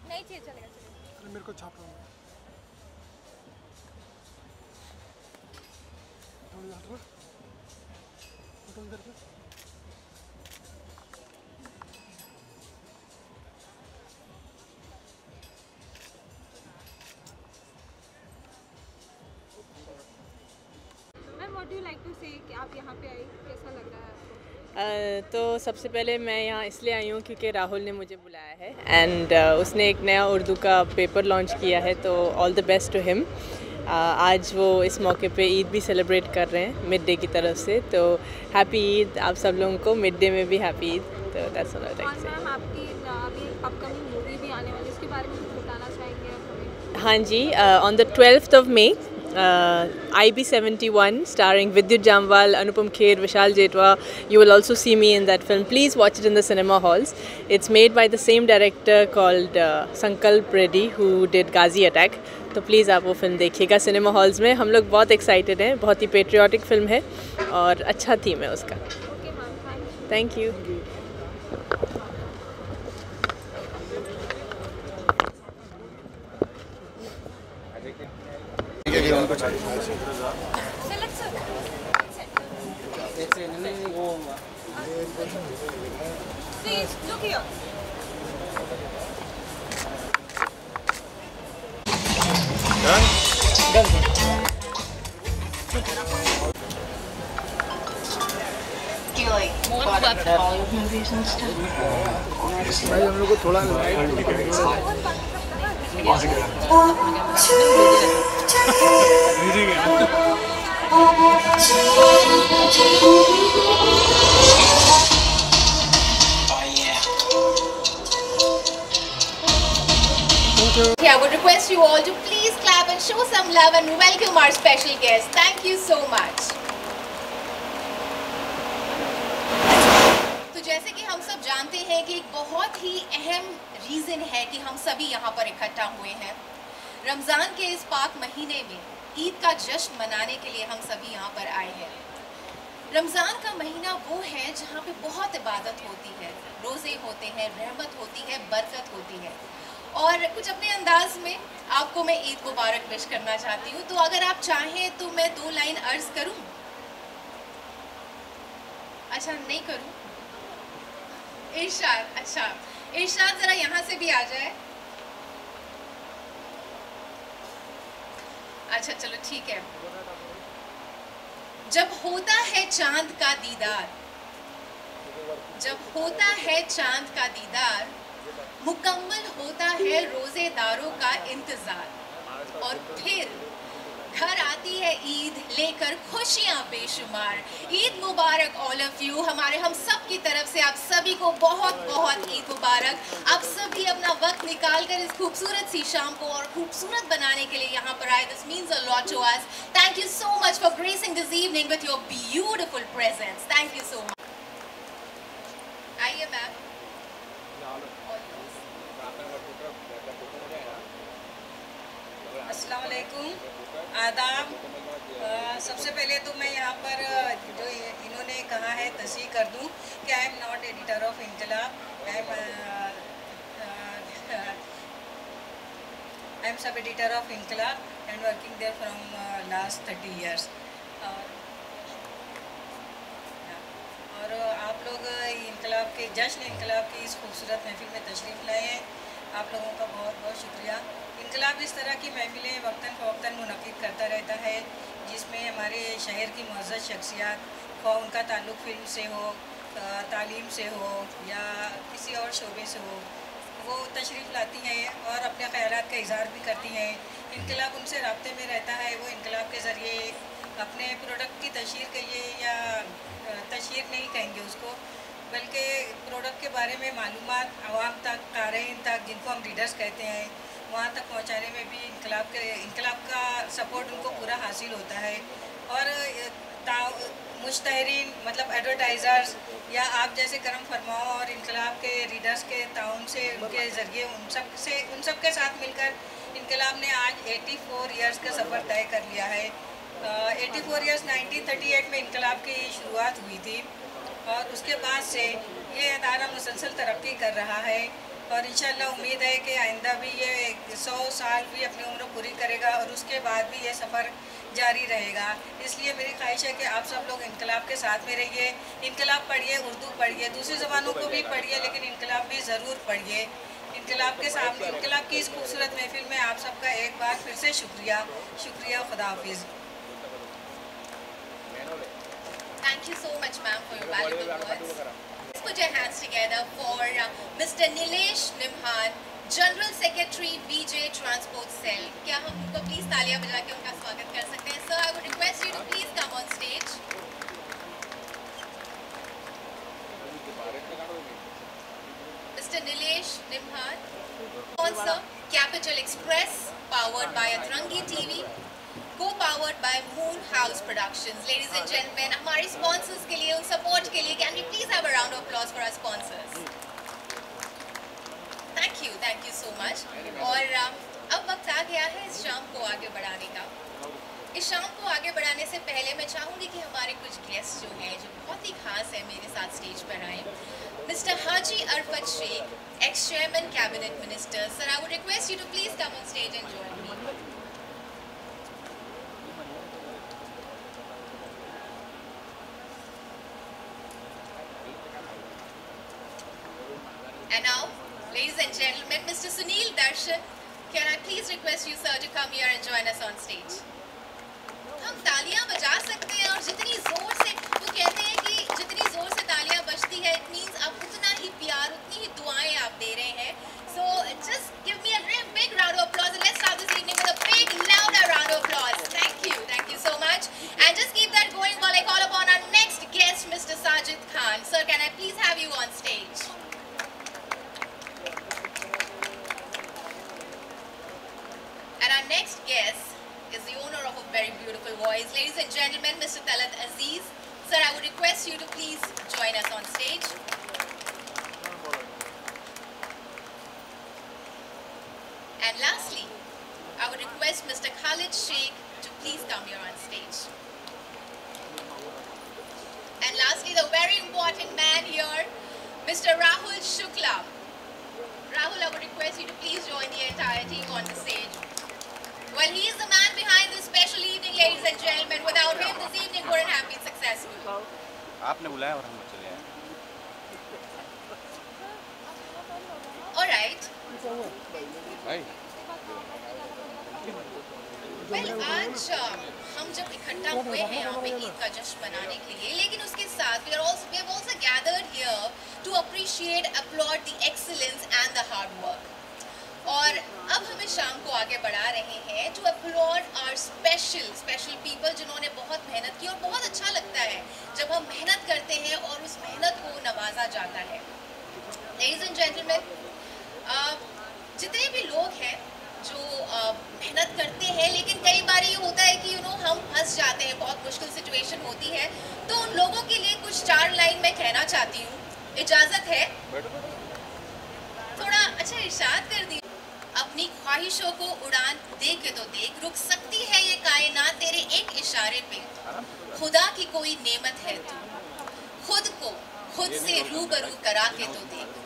नहीं चाहिए, चलेगा चलेगा। अरे मेरे को छाप रहा हूँ थोड़ी हट रहा फोटो इधर पे। Ma'am what do you like to say कि आप यहाँ पे आई, कैसा लग रहा है आपको? तो सबसे पहले मैं यहाँ इसलिए आई हूँ क्योंकि राहुल ने मुझे बुलाया है एंड उसने एक नया उर्दू का पेपर लॉन्च किया है, तो all the best to him. आज वो इस मौके पे ईद भी सेलिब्रेट कर रहे हैं मिड डे की तरफ से, तो हैप्पी ईद आप सब लोगों को, मिड डे में भी हैप्पी ईद। तो that's all I like to say. Ma'am आपकी अभी अपकमिंग मूवी भी आने वाली है, उसके बारे में कुछ बताना चाहेंगे आप हमें? हाँ जी, on the 12th of May, IB71 starring Vidyut Jamwal, Anupam Kher, Vishal Jetwa. You will also see me in that film. Please watch it in the cinema halls. It's made by the same director called Sankalp Reddy who did Ghazi Attack. तो please आप वो film देखिएगा cinema halls में। हम लोग बहुत excited हैं, बहुत ही पेट्रियाटिक फिल्म है और अच्छा थीम है उसका। Okay ma'am, thank you. Please look here. Do you like Bollywood movies and stuff? भाई हम लोग को थोड़ा I would request you all to please clap and show some love and welcome our special guest. Thank you so much. तो जैसे कि हम सब जानते हैं कि एक बहुत ही अहम रीज़न है कि हम सभी यहाँ पर इकट्ठा हुए हैं। रमज़ान के इस पाक महीने में ईद का जश्न मनाने के लिए हम सभी यहाँ पर आए हैं। रमज़ान का महीना वो है जहाँ पे बहुत इबादत होती है, रोज़े होते हैं, रहमत होती है, बरकत होती है। और कुछ अपने अंदाज में आपको मैं ईद मुबारक विश करना चाहती हूँ। तो अगर आप चाहें तो मैं 2 लाइन अर्ज करूँ? अच्छा नहीं करूँ? इरशाद, अच्छा इरशाद ज़रा यहाँ से भी आ जाए। अच्छा चलो ठीक है। जब होता है चांद का दीदार, जब होता है चांद का दीदार, मुकम्मल होता है रोज़ेदारों का इंतज़ार, और फिर घर आती है ईद लेकर खुशियाँ बेशुमार। ईद मुबारक ऑल ऑफ यू। हम सब की तरफ से आप सभी को बहुत बहुत ईद मुबारक। आप सभी अपना वक्त निकाल कर इस खूबसूरत सी शाम को और खूबसूरत बनाने के लिए यहाँ पर आए। This means a lot to us. Thank you so much for gracing this evening with your beautiful presence. Thank you so much. आइए मैम। अस्सलाम वालेकुम, आदाब। सबसे पहले तो मैं यहाँ पर जो इन्होंने कहा है तस्दीक कर दूँ कि I am not editor of Inquilab, I am sub editor of Inquilab and working there from last 30 years। और आप लोग इनकलाब के जश्न इनकलाब की इस खूबसूरत महफिल में तशरीफ़ लाए हैं। आप लोगों का बहुत बहुत शुक्रिया। इनकलाब इस तरह की महफिलें वक्तन फ़वक्तन मुनक़िद करता रहता है जिसमें हमारे शहर की मुअज़्ज़ज़ शख्सियात, ख़्वाह उनका ताल्लुक़ फ़िल्म से हो, तालीम से हो या किसी और शोबे से हो, वो तशरीफ़ लाती हैं और अपने ख़यालात का इज़हार भी करती हैं। इनकलाब उनसे राब्ते में रहता है। वो इनकलाब के ज़रिए अपने प्रोडक्ट की तशहीर कहिए या तशहीर नहीं कहेंगे उसको, बल्कि प्रोडक्ट के बारे में मालूमात आवाम तक, क़ारीन तक, जिनको हम रीडर्स कहते हैं, वहाँ तक पहुँचाने में भी इनकलाब का सपोर्ट उनको पूरा हासिल होता है। और मुश्तहरीन मतलब एडवर्टाइज़र्स या आप जैसे करम फरमाओ और इनकलाब के रीडर्स के ताउन से, उनके ज़रिए उन सब के साथ मिलकर इनकलाब ने आज 84 ईयर्स का सफ़र तय कर लिया है। 84 ईयर्स 1938 में इनकलाब की शुरुआत हुई थी और उसके बाद से ये अदारा मुसलसल तरक्की कर रहा है। और इंशाल्लाह उम्मीद है कि आइंदा भी ये 100 साल भी अपनी उम्र पूरी करेगा और उसके बाद भी ये सफ़र जारी रहेगा। इसलिए मेरी ख्वाहिश है कि आप सब लोग इनकलाब के साथ में रहिए, इनकलाब पढ़िए, उर्दू पढ़िए, दूसरी ज़बानों को भी पढ़िए, लेकिन इनकलाब भी ज़रूर पढ़िए। इनकलाब के साथ, इनकलाब की इस खूबसूरत महफिल में आप सबका एक बार फिर से शुक्रिया। खुदा हाफिज़। Thank you so much, ma'am, for your valuable words. Let's put your hands together for Mr. Nilesh Nimhan, General Secretary, BJ Transport Cell. क्या हम उनको प्लीज तालियां बजा के उनका स्वागत कर सकते हैं? Sir, I would request you to please come on stage. Mr. Nilesh Nimhan, sponsor Capital Express, powered by Atrangi TV. Co-powered by Moon House Productions. Ladies and gentlemen, हमारे sponsors के लिए, उन support के लिए, can we please have a round of applause for our sponsors? Thank you so much. और अब वक्त आ गया है इस शाम को आगे बढ़ाने का। इस शाम को आगे बढ़ाने से पहले मैं चाहूँगी कि हमारे कुछ गेस्ट जो हैं, जो बहुत ही खास है, मेरे साथ स्टेज पर आए। Mr. Haji Arfat Sheikh, ex-chairman cabinet minister. Sir, I would request you to please come on stage and join me. And now, ladies and gentlemen, Mr. Sunil Darshan, can I please request you, sir, to come here and join us on stage? हम तालियां बजा सकते हैं और जितनी जोर से, वो कहते हैं कि जितनी जोर से तालियां बजती है, it means आप उतना ही प्यार, उतनी ही दुआएं आप दे रहे हैं. So just give me a big round of applause and let's start this evening with a big, louder round of applause. Thank you so much. And just keep that going while I call upon our next guest, Mr. Sajid Khan. Sir, can I please have you on stage? And our next guest is the owner of a very beautiful voice. Ladies and gentlemen, Mr. Talat Aziz. Sir, I would request you to please join us on stage. And lastly, I would request Mr. Khalid Sheikh to please come here on stage. And lastly, the very important man here, Mr. Rahul Shukla. Rahul, I would request you to please join the entire team on the stage. Well, he is the man behind this special evening, ladies and gentlemen. Without him, this evening wouldn't have been successful. आपने बुलाया और हम चले आए। All right. Well, आज हम जब इकट्ठा हुए हैं यहाँ पे ईद का जश्न मनाने के लिए, लेकिन उसके साथ we have also gathered here to appreciate, applaud the excellence and the hard work. और अब हम इस शाम को आगे बढ़ा रहे हैं to applaud our special people जिन्होंने बहुत मेहनत की, और बहुत अच्छा लगता है जब हम मेहनत करते हैं और उस मेहनत को नवाजा जाता है. Ladies and gentlemen, जितने भी लोग हैं जो मेहनत करते हैं, लेकिन कई बार ये होता है कि हम फंस जाते हैं, बहुत मुश्किल सिचुएशन होती है, तो उन लोगों के लिए कुछ 4 लाइन मैं कहना चाहती हूँ. इजाज़त है? थोड़ा अच्छा इरशाद कर दी. अपनी ख्वाहिशों को उड़ान दे के तो देख, रुक सकती है ये कायनात तेरे एक इशारे पे. खुदा की कोई नेमत है तू, खुद को खुद से रूबरू करा के तो देख.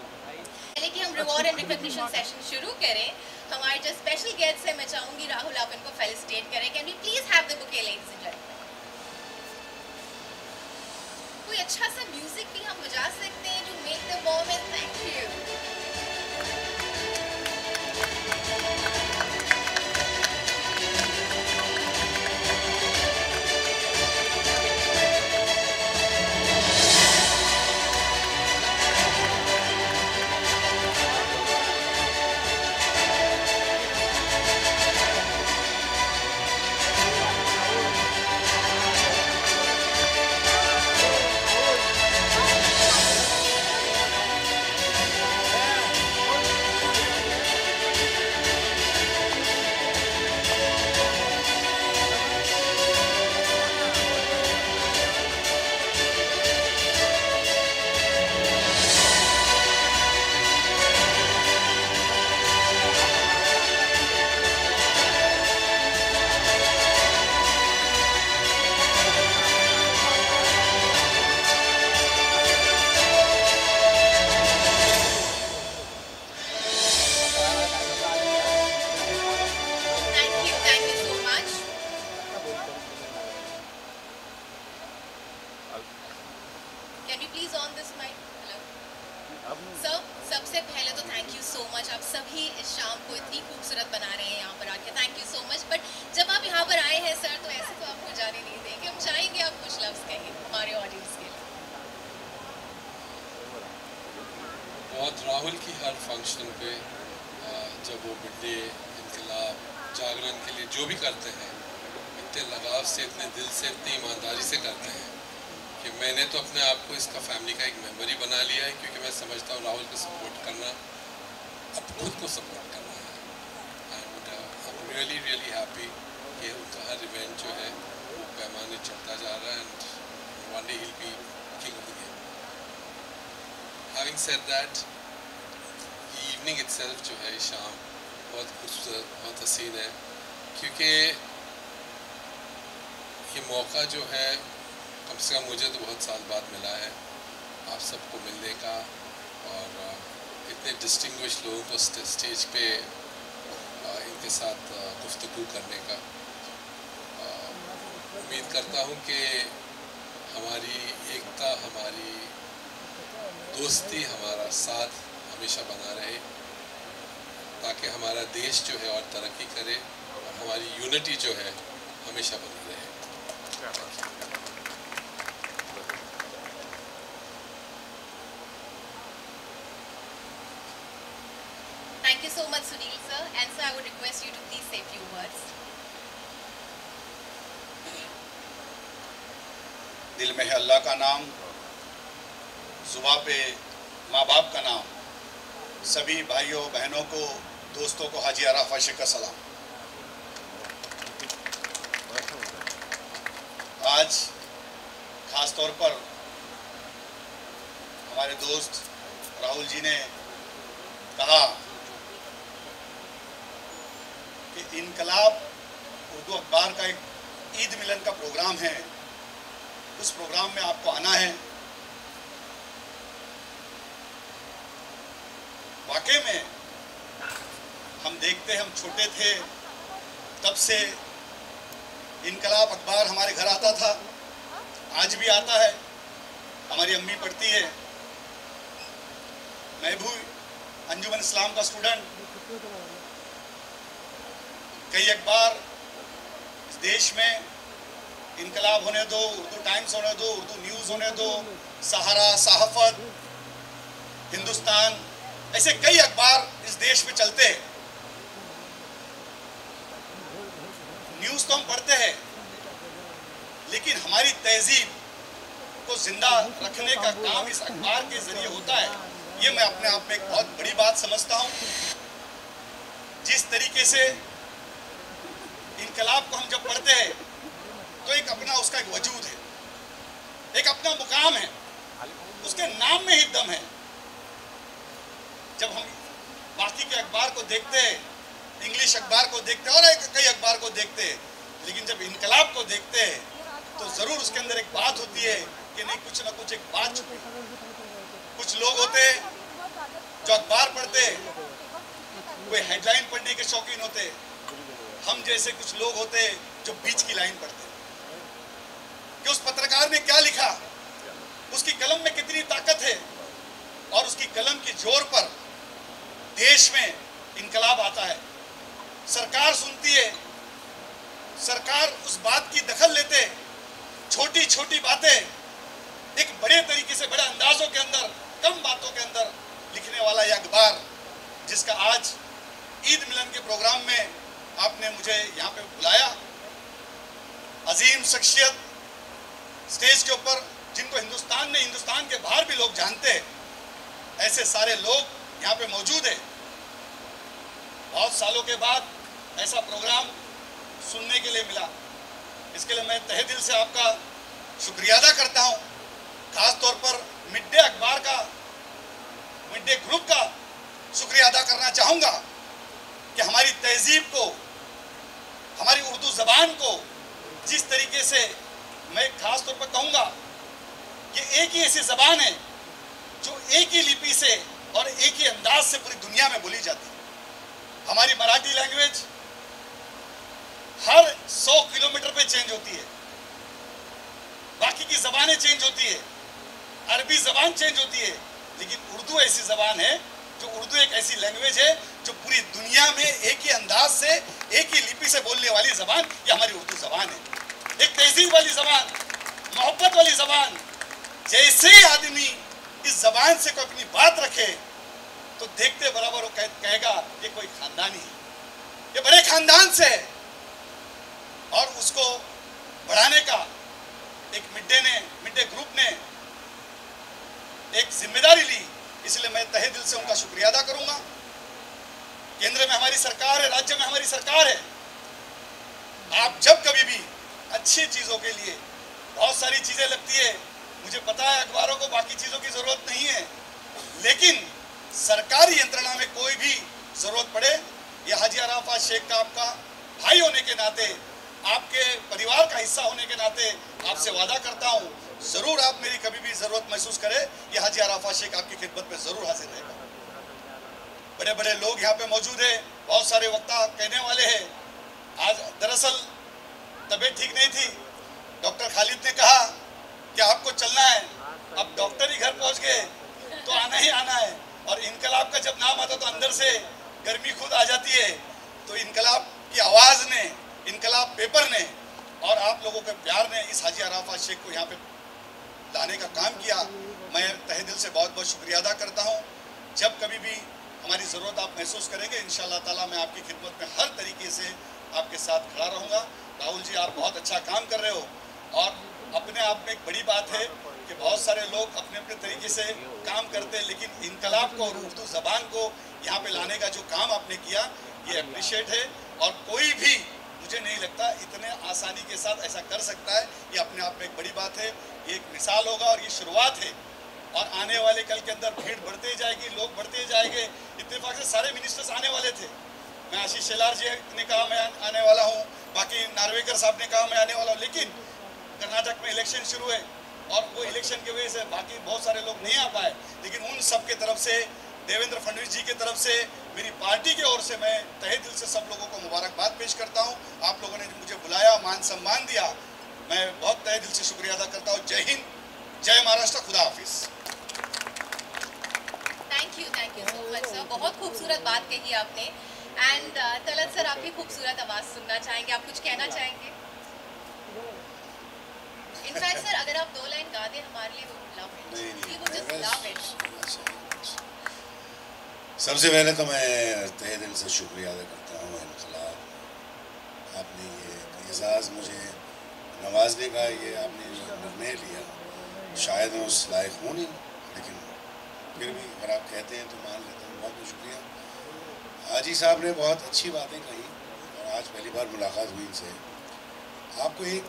पहले कि हम रिवॉर्ड एंड रिकॉग्निशन सेशन शुरू करें, हमारे जो स्पेशल गेस्ट हैं, मैं चाहूँगी राहुल आप इनको फेलिसिटेट करें. Can we please have the bouquet, ladies and gentleman? कोई अच्छा सा म्यूजिक भी हम बजा सकते हैं to make the moment. Thank you. Sir सबसे पहले तो थैंक यू सो मच, आप सभी इस शाम को इतनी खूबसूरत बना रहे हैं यहाँ पर आके, thank you so much. But जब आप यहाँ पर आए हैं सर, तो ऐसे तो आपको जाने नहीं देंगे, हम चाहेंगे आप कुछ लफ्ज़ कहें हमारे ऑडियंस के लिए। बहुत राहुल की हर फंक्शन पे जब वो बर्थडे, इनकलाब, जागरण के लिए जो भी करते हैं, इतने लगाव से, इतने दिल से, इतनी ईमानदारी से करते हैं कि मैंने तो अपने आप को इसका फैमिली का एक मेंबर ही बना लिया है, क्योंकि मैं समझता हूँ राहुल को सपोर्ट करना अब खुद को सपोर्ट करना है। And I am really really happy कि उनका हर इवेंट जो है वो पैमाने चढ़ता जा रहा है and one day he will be king of the game. Having said that, evening itself जो है, शाम बहुत खूबसूरत, बहुत हसीन है, क्योंकि ये मौका जो है कम से कम मुझे तो बहुत साल बाद मिला है आप सबको मिलने का, और इतने डिस्टिंग्विश लोगों को स्टेज पे इनके साथ गुफ्तगू करने का। उम्मीद करता हूँ कि हमारी एकता, हमारी दोस्ती, हमारा साथ हमेशा बना रहे, ताकि हमारा देश जो है और तरक्की करे और हमारी यूनिटी जो है हमेशा बनी रहे। Thank you so much, Sunil sir. And sir, I would request you to please say a few words. दिल में है अल्लाह का नाम, जुबां पे माँ बाप का नाम, सभी भाइयों बहनों को, दोस्तों को हाजी आराफ आशिक का सलाम। आज खास तौर पर हमारे दोस्त राहुल जी ने कहा कि इनकलाब उर्दू अखबार का एक ईद मिलन का प्रोग्राम है, उस प्रोग्राम में आपको आना है। वाकई में हम देखते, हम छोटे थे तब से इनकलाब अखबार हमारे घर आता था, आज भी आता है, हमारी अम्मी पढ़ती है। मैं भी अंजुमन इस्लाम का स्टूडेंट, कई अखबार इस देश में, इनकलाब होने दो, उर्दू टाइम्स होने दो, उर्दू न्यूज़ होने दो, सहारा, सहाफत, हिंदुस्तान, ऐसे कई अखबार इस देश में चलते हैं। न्यूज़ तो हम पढ़ते हैं, लेकिन हमारी तहजीब को जिंदा रखने का काम इस अखबार के जरिए होता है। ये मैं अपने आप में एक बहुत बड़ी बात समझता हूँ। जिस तरीके से इनकलाब को हम जब पढ़ते हैं तो एक अपना उसका एक वजूद है, एक अपना मुकाम है, उसके नाम में ही दम है। जब हम बाकी के अखबार को देखते हैं, इंग्लिश अखबार को देखते हैं और कई अखबार को देखते हैं, लेकिन जब इनकलाब को देखते हैं तो ज़रूर उसके अंदर एक बात होती है कि नहीं, कुछ ना कुछ एक बात छुपी। कुछ लोग होते हैं जो अखबार पढ़ते, कोई हेडलाइन पढ़ने के शौकीन होते, हम जैसे कुछ लोग होते जो बीच की लाइन पढ़ते कि उस पत्रकार ने क्या लिखा, उसकी कलम में कितनी ताकत है, और उसकी कलम की जोर पर देश में इनकलाब आता है। सरकार सुनती है, सरकार उस बात की दखल लेते, छोटी छोटी बातें एक बड़े तरीके से, बड़े अंदाजों के अंदर, कम बातों के अंदर लिखने वाला यह अखबार, जिसका आज ईद मिलन के प्रोग्राम में आपने मुझे यहाँ पे बुलाया। अजीम शख्सियत स्टेज के ऊपर, जिनको हिंदुस्तान ने, हिंदुस्तान के बाहर भी लोग जानते हैं, ऐसे सारे लोग यहाँ पे मौजूद है। बहुत सालों के बाद ऐसा प्रोग्राम सुनने के लिए मिला, इसके लिए मैं तहे दिल से आपका शुक्रिया अदा करता हूँ। खास तौर पर मिड डे अखबार का, मिड डे ग्रुप का शुक्रिया अदा करना चाहूँगा कि हमारी तहजीब को, हमारी उर्दू ज़बान को जिस तरीके से, मैं खास तौर पर कहूँगा कि एक ही ऐसी ज़बान है जो एक ही लिपि से और एक ही अंदाज से पूरी दुनिया में बोली जाती है। हमारी मराठी लैंग्वेज हर 100 किलोमीटर पे चेंज होती है, बाकी की ज़बानें चेंज होती है, अरबी ज़बान चेंज होती है, लेकिन उर्दू ऐसी ज़बान है जो उर्दू एक ऐसी लैंग्वेज है जो पूरी दुनिया में एक ही अंदाज से एक ही लिपि से बोलने वाली ज़बान ये हमारी उर्दू ज़बान है। एक तहजीब वाली ज़बान, मोहब्बत वाली ज़बान। जैसे ही आदमी इस ज़बान से कोई अपनी बात रखे तो देखते बराबर वो कहेगा ये कोई खानदानी है, ये बड़े खानदान से है। और उसको बढ़ाने का एक मिड डे ग्रुप ने एक जिम्मेदारी ली, इसलिए मैं तहे दिल से उनका शुक्रिया अदा करूंगा। केंद्र में हमारी सरकार है, राज्य में हमारी सरकार है। आप जब कभी भी अच्छी चीजों के लिए बहुत सारी चीजें लगती है, मुझे पता है अखबारों को बाकी चीजों की जरूरत नहीं है, लेकिन सरकारी यंत्रणा में कोई भी जरूरत पड़े, ये हाजी अराफात शेख का आपका भाई होने के नाते, आपके परिवार का हिस्सा होने के नाते आपसे वादा करता हूँ, जरूर आप मेरी कभी भी जरूरत महसूस करें, ये हाजी अराफात शेख आपकी खिदमत में जरूर हाजिर रहेगा। बड़े बड़े लोग यहाँ पे मौजूद है, बहुत सारे वक्ता कहने वाले हैं। आज दरअसल तबीयत ठीक नहीं थी, डॉक्टर खालिद ने कहा कि आपको चलना है, अब डॉक्टर ही घर पहुंच गए तो आना ही आना है। और इनकलाब का जब नाम आता तो अंदर से गर्मी खुद आ जाती है। तो इनकलाब की आवाज़ ने, इनकलाब पेपर ने और आप लोगों के प्यार ने इस हाजी अराफात शेख को यहाँ पे लाने का काम किया। मैं तहे दिल से बहुत बहुत शुक्रिया अदा करता हूँ। जब कभी भी हमारी ज़रूरत आप महसूस करेंगे, इंशाअल्लाह ताला मैं आपकी खिदमत में हर तरीके से आपके साथ खड़ा रहूँगा। राहुल जी, आप बहुत अच्छा काम कर रहे हो और अपने आप में एक बड़ी बात है कि बहुत सारे लोग अपने अपने तरीके से काम करते हैं, लेकिन इनकलाब को और उर्दू ज़बान को यहाँ पे लाने का जो काम आपने किया ये अप्रिशिएट है। और कोई भी मुझे नहीं लगता इतने आसानी के साथ ऐसा कर सकता है, ये अपने आप में एक बड़ी बात है। ये एक मिसाल होगा और ये शुरुआत है, और आने वाले कल के अंदर भीड़ बढ़ते ही जाएगी, लोग बढ़ते ही जाएंगे। इत्तेफाक से सारे मिनिस्टर्स आने वाले थे। मैं आशीष शेलार जी ने कहा मैं आने वाला हूँ, बाकी नार्वेकर साहब ने कहा मैं आने वाला हूँ, लेकिन कर्नाटक में इलेक्शन शुरू है और वो इलेक्शन की वजह से बाकी बहुत सारे लोग नहीं आ पाए। लेकिन उन सब के तरफ से, देवेंद्र फडणवीस जी की तरफ से, मेरी पार्टी की ओर से मैं तहे दिल से सब लोगों को मुबारकबाद पेश करता हूँ। आप लोगों ने मुझे बुलाया, मान सम्मान दिया, मैं बहुत तहे दिल से शुक्रिया अदा करता हूँ। जय हिंद, जय महाराष्ट्र, खुदा हाफिज़। Thank you so much sir, बहुत खूबसूरत बात कही आपने। एंड तलत सर, आपकी खूबसूरत आवाज़ सुनना चाहेंगे, आप कुछ कहना चाहेंगे? इनफैक्ट सर, अगर आप 2 लाइन गा दें हमारे लिए, we would just love it। सबसे पहले तो मैं तहे दिल से शुक्रिया अदा करता हूँ इनकलाब, आपने ये एजाज़ मुझे नवाजने का ये आपने जो निर्णय लिया, शायद मैं उस लायक हूँ नहीं, लेकिन फिर भी अगर आप कहते हैं तो मान लेता हूँ। बहुत बहुत शुक्रिया। हाजी साहब ने बहुत अच्छी बातें कही और आज पहली बार मुलाकात हुई इनसे। आपको एक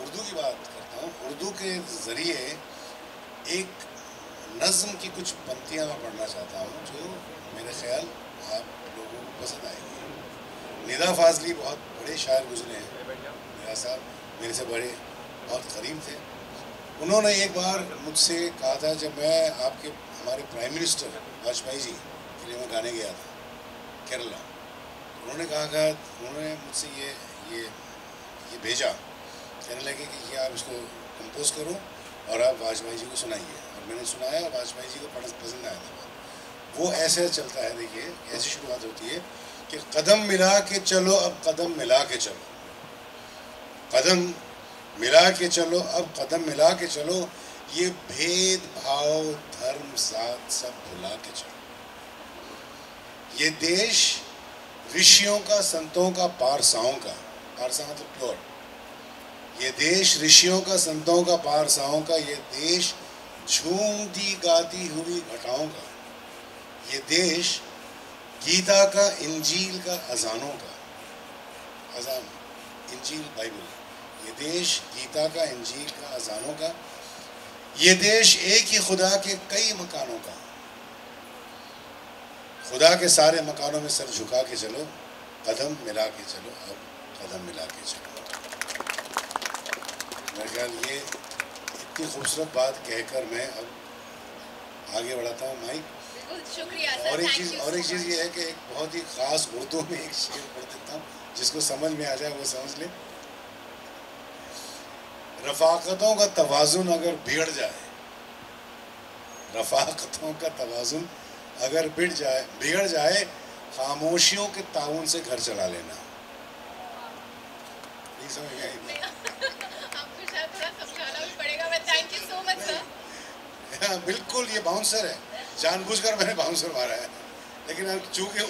उर्दू की बात करता हूँ। उर्दू के ज़रिए एक नज़्म की कुछ पंक्तियाँ मैं पढ़ना चाहता हूँ जो मेरे ख्याल आप लोगों को पसंद आएगी। निदा फाजली बहुत बड़े शायर गुजरे हैं, मेरा साहब मेरे से बड़े बहुत करीब थे। उन्होंने एक बार मुझसे कहा था, जब मैं आपके हमारे प्राइम मिनिस्टर वाजपेयी जी के लिए मैं गाने गया था केरला, उन्होंने कहा उन्होंने मुझसे ये भेजा, कहने लगे कि ये आप इसको कंपोज करो और आप वाजपेयी जी को सुनाइए। और मैंने सुनाया और वाजपेयी जी को पसंद आया था। वो ऐसे चलता है, देखिए ऐसी शुरुआत होती है कि कदम मिला के चलो, अब कदम मिला के चलो, कदम मिला के चलो, अब कदम मिला के चलो, ये भेदभाव धर्म जात सब भुला के चलो। ये देश ऋषियों का, संतों का, पारसाओं का, पारसा मतलब प्योर, ये देश ऋषियों का, संतों का, पारसाओं का, ये देश झूमती गाती हुई घटाओं का, ये देश गीता का, इंजील का, अजानों का, अजान इंजील बाइबल, ये देश गीता का, इंजील का, अजानों का, ये देश एक ही खुदा के कई मकानों का, खुदा के सारे मकानों में सर झुका के चलो, कदम मिला के चलो, अब कदम मिला के चलो। मेरे ख्याल ये इतनी खूबसूरत बात कहकर मैं अब आगे बढ़ाता हूँ माइक। शुक्रिया सर, और एक चीज़ ये है कि एक बहुत ही ख़ास उर्दू में एक शेर पढ़ देता हूँ, जिसको समझ में आ जाए वो समझ ले। रफ़ाक़तों का तवाज़ुन अगर बिगड़ जाए रफ़ाक़तों का तवाज़ुन अगर बिगड़ जाए खामोशियों के ताउन से घर चला लेना। नहीं समझ में आई? आपको शायद थोड़ा समझाना भी पड़ेगा। मैं thank you so much sir. बिल्कुल, ये बाउंसर है, जानबूझकर मैंने बाउंसर मारा है, लेकिन अब चूँकि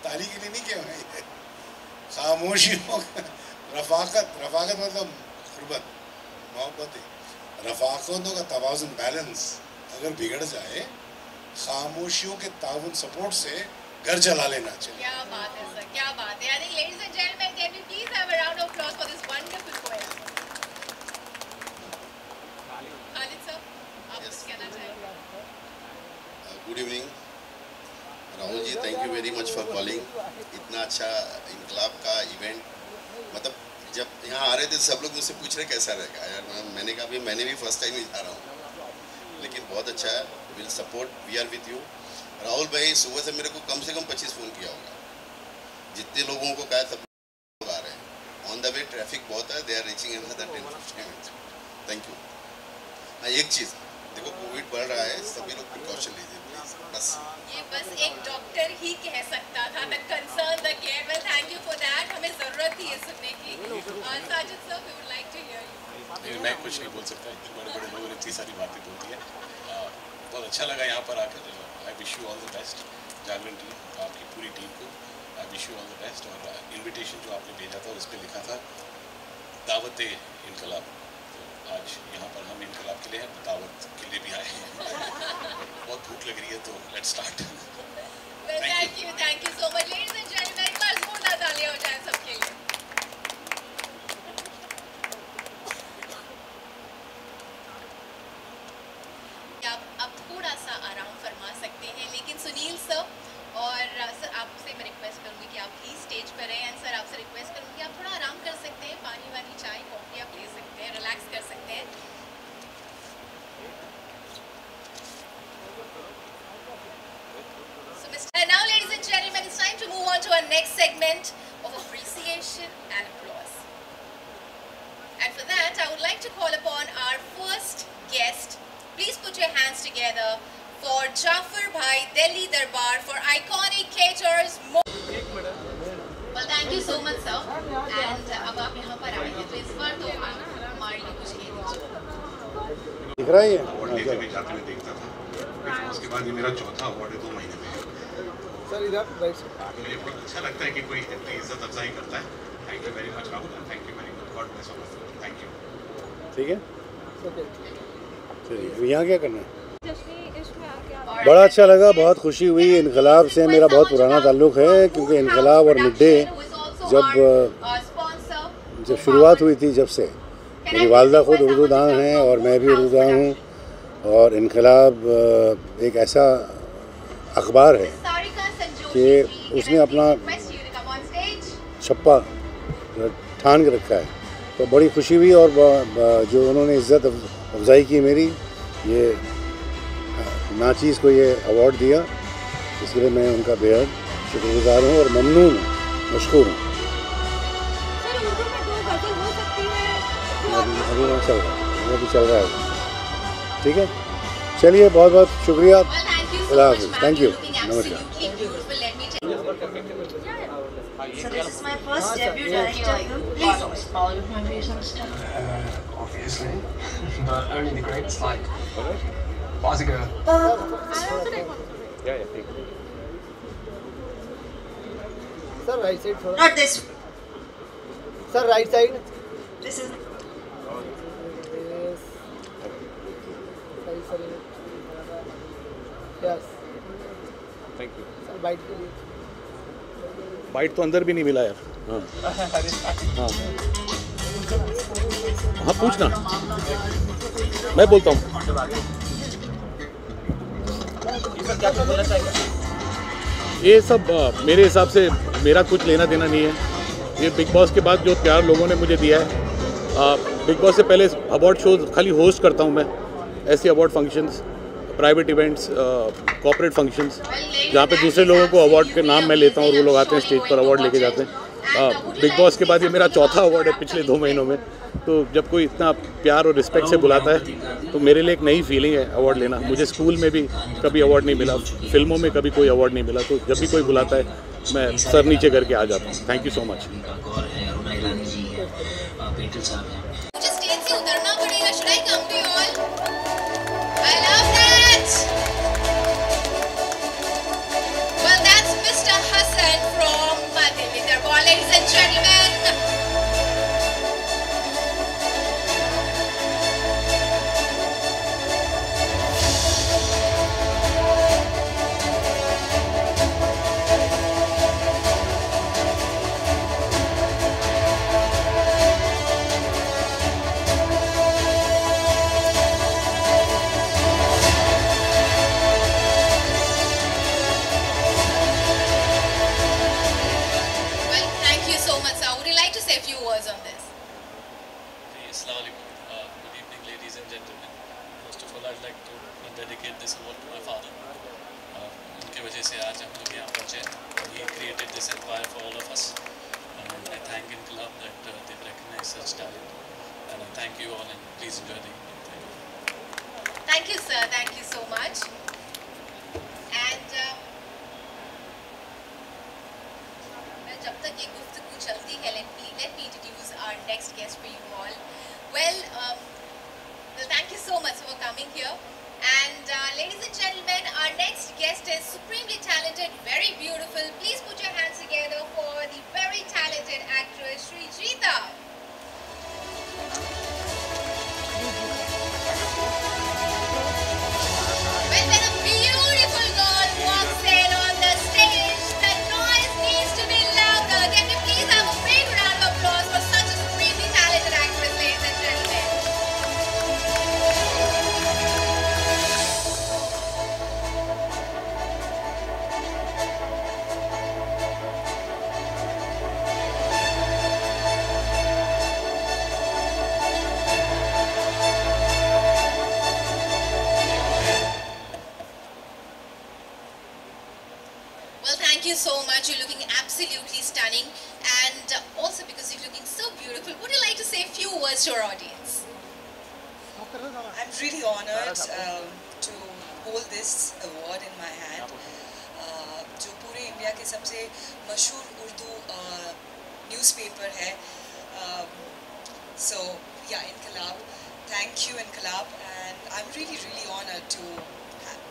ताली के लिए नहीं किया मैं। खामोशियों रफ़ाक़त मतलब क़ुर्बत, मोहब्बत है। रफ़ाक़तों का तवाज़ुन, बैलेंस अगर बिगड़ जाए खामोशियों के ताउन सपोर्ट से घर चला लेना चाहिए। क्या बात है सर, क्या बात है। I think ladies and gentlemen, can we please have a round of applause for this wonderful poem? Khalid sir, आप कुछ कहना चाहेंगे? Good evening Rahul ji, thank you very much for calling. इतना अच्छा इनकलाब का इवेंट, मतलब जब यहाँ आ रहे थे सब लोग मुझसे पूछ रहे कैसा रहेगा यार। मैंने कहा मैंने भी फर्स्ट टाइम ही जा रहा हूँ, लेकिन बहुत अच्छा है। Will support, we are with you. Rahul भाई सुबह से मेरे को कम से कम 25 फ़ोन किया होगा, जितने लोगों को कहा सब लोग आ रहे हैं। ऑन द वे ट्रैफिक बहुत है, they are reaching another 10-15 minutes. Thank you. हाँ, एक चीज़ देखो, कोविड बढ़ रहा है, सभी लोग प्रिकॉशन लीजिए प्लीज़, बस। ये बस एक डॉक्टर ही कह सकता था, the concern, the care. Well, thank you for that. हमें ज़रूरत थी ये सुनने की। Sajid sir, we would like to hear you. मैं कुछ नहीं बोल सकता, इतने बड़े बड़े लोगों ने इतनी सारी बातें बोल दी है। बहुत अच्छा लगा यहाँ पर आकर। I wish you all the best Jagran team, आपकी पूरी टीम को I wish you all the best. और इनविटेशन जो आपने भेजा था उस पर लिखा था दावत इनकलाब, तो आज यहाँ पर हम इनकलाब के लिए हैं, दावत के लिए भी आए हैं। बहुत भूख लग रही है, तो let's start. Thank you so much ladies and gentleman. एक बार जोरदार तालियां हो जाए सबके लिए। आप थोड़ा सा आराम फरमा सकते हैं, लेकिन सुनील सर और सर आपसे मैं रिक्वेस्ट करूंगी कि आप प्लीज स्टेज पर रहें। एंड सर आपसे रिक्वेस्ट करूंगी आप थोड़ा आराम कर सकते हैं, पानी वानी चाय कॉफी आप ले सकते हैं, रिलैक्स कर सकते हैं। And now, ladies and gentlemen, it's time to move on to our next segment of appreciation and applause. And for that, I would like to call upon our first guest. Please put your hands together for Jafar Bhai, Delhi Darbar, for iconic caterers. Well, thank you so much, sir. And अब आप यहाँ पर आए हैं, तो इस बार तो आप हमारे लिए कुछ कह दीजिए। दिख रहा है ये? अवार्ड लेते हुए जाते हुए देखता था, उसके बाद ये मेरा चौथा अवार्ड है 2 महीने में। सर इधर राइट से। मुझे बहुत अच्छा लगता है कि कोई इतनी इज्जत अफजाई करता है। Thank you very much Rahul, thank you very much, God bless all of you, thank you. ठीक है, ओके चलिए यहाँ क्या करना है? इसमें आके आप बड़ा अच्छा लगा, बहुत खुशी हुई। इनकलाब से मेरा बहुत पुराना ताल्लुक़ है, क्योंकि इनकलाब और मिड डे जब शुरुआत हुई थी, जब से मेरी वालदा ख़ुद उर्दूदान हैं और मैं भी उर्दूदान हूँ। और इनकलाब एक ऐसा अखबार है कि उसने अपना छप्पा ठान के रखा है, तो बड़ी खुशी हुई। और जो उन्होंने इज़्ज़त अफजाई की मेरी, ये नाचीज़ को ये अवार्ड दिया, इसके लिए मैं उनका बेहद शुक्रगुज़ार हूँ और ममनून हूँ, मशकूर हूँ। अभी चल रहा है, ठीक है। चलिए, बहुत बहुत शुक्रिया, अल्लाह हाफ़िज़, थैंक यू, नमस्कार। So this is my first debut director film. Please follow my views and stuff. Obviously, but only the greats like Baziga. Sir right side थोड़ा। Not this. Sir right side. This is. सही sir. Yes. Thank you. Sir bite के लिए। Bite तो अंदर भी नहीं मिला यार। हाँ हाँ, पूछना, मैं बोलता हूँ। ये सब मेरे हिसाब से मेरा कुछ लेना देना नहीं है। ये बिग बॉस के बाद जो प्यार लोगों ने मुझे दिया है, बिग बॉस से पहले अवार्ड शोज खाली होस्ट करता हूँ मैं, ऐसे award functions, private events, corporate functions, जहाँ पे दूसरे लोगों को अवार्ड के नाम मैं लेता हूँ और वो लोग आते हैं स्टेज पर अवार्ड लेके जाते हैं। बिग बॉस के बाद ये मेरा चौथा अवार्ड है पिछले 2 महीनों में। तो जब कोई इतना प्यार और रिस्पेक्ट से बुलाता है तो मेरे लिए एक नई फीलिंग है अवार्ड लेना। मुझे स्कूल में भी कभी अवार्ड नहीं मिला, फिल्मों में कभी कोई अवार्ड नहीं मिला, तो जब भी कोई बुलाता है मैं सर नीचे करके आ जाता हूँ। Thank you so much. मुझे स्टेज से उतरना पड़ेगा। Should I come to you all? I love that. Well, that's Mr. Hassan from Madhya. Ladies and gentlemen. dedicate this award to my father. उनके वजह से आज हम लोग यहाँ पहुँचे. He created this empire for all of us, and I thank Inqilab that they've recognized such talent. And I thank you all, and please enjoy the evening. Thank you, sir. Thank you so much. And जब तक ये गुफ्तगू चलती है, let me introduce our next guest for you all. Well, thank you so much for coming here. And ladies and gentlemen, our next guest is supremely talented, very beautiful. Please put your hands together for the very talented actress Srijita. When a beautiful girl walks in on the stage, the noise needs to be louder. Can we please have a big round of applause for such a supremely talented actress, ladies and gentlemen? Thank you so much. You're looking absolutely stunning, and also because you're looking so beautiful, would you like to say a few words to our audience? I'm really honored to hold this award in my hand. जो पूरे India के सबसे मशहूर Urdu newspaper है. So yeah, Inqilab. Thank you, Inqilab, and I'm really honored to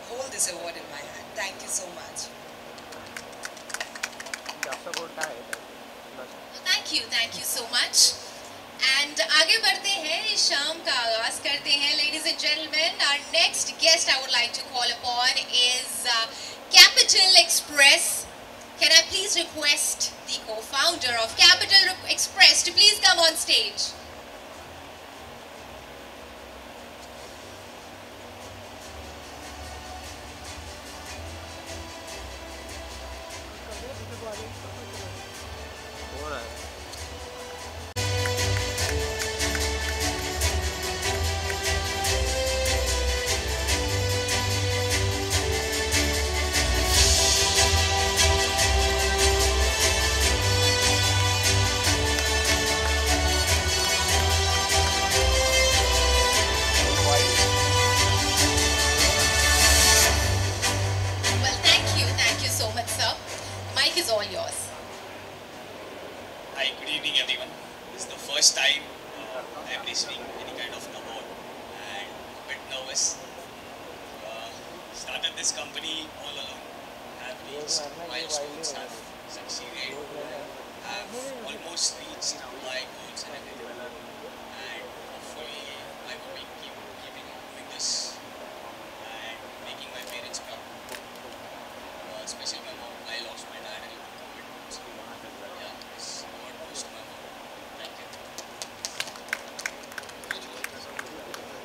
hold this award in my hand. Thank you so much. Thank you so much. And आगे बढ़ते हैं, इस शाम का आगाज करते हैं. Ladies and gentlemen, our next guest I would like to call upon is Capital Express. Can I please request the co-founder of Capital Express to please come on stage?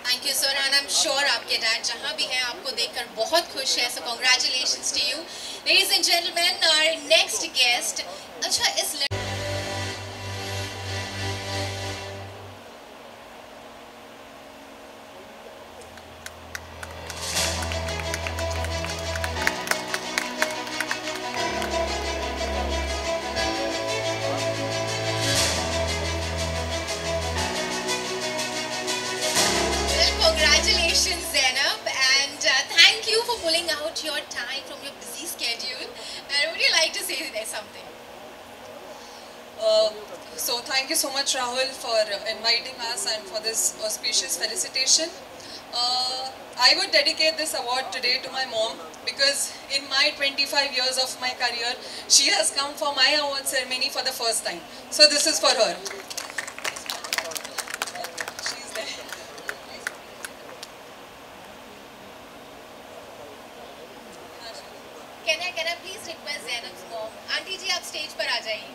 Thank you, sir, and I'm sure आपके dad जहाँ भी हैं आपको देखकर बहुत खुश है. So congratulations to you, ladies and gentlemen. Our next guest. अच्छा इस pulling out your time from your busy schedule. And would you like to say something? So thank you so much, Rahul, for inviting us and for this auspicious felicitation. I would dedicate this award today to my mom, because in my 25 years of my career, she has come for my award ceremony for the first time. So this is for her. She's there. Can I please request Zainab's mom? Auntie ji, आप stage पर आ जाइए.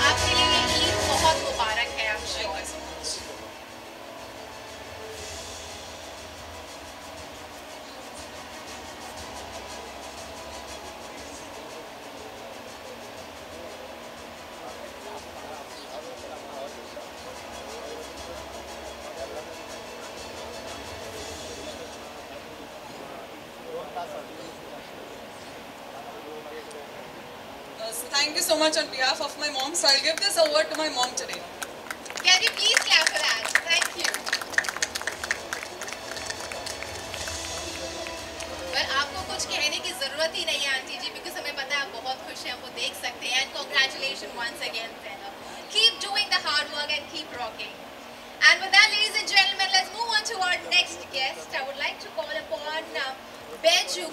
आपके लिए ये ईद बहुत मुबारक है, I'm sure. Thank you so much on behalf of my mom. So I'll give this award to my mom today. Can you please clap for that? Thank you. पर आपको कुछ कहने की जरूरत ही नहीं है आंटी जी, because हमें पता है आप बहुत खुश हैं, वो देख सकते हैं. And congratulations once again, Zainab. Keep doing the hard work and keep rocking. And with that, ladies and gentlemen, let's move on to our next guest. I would like to call upon Beju.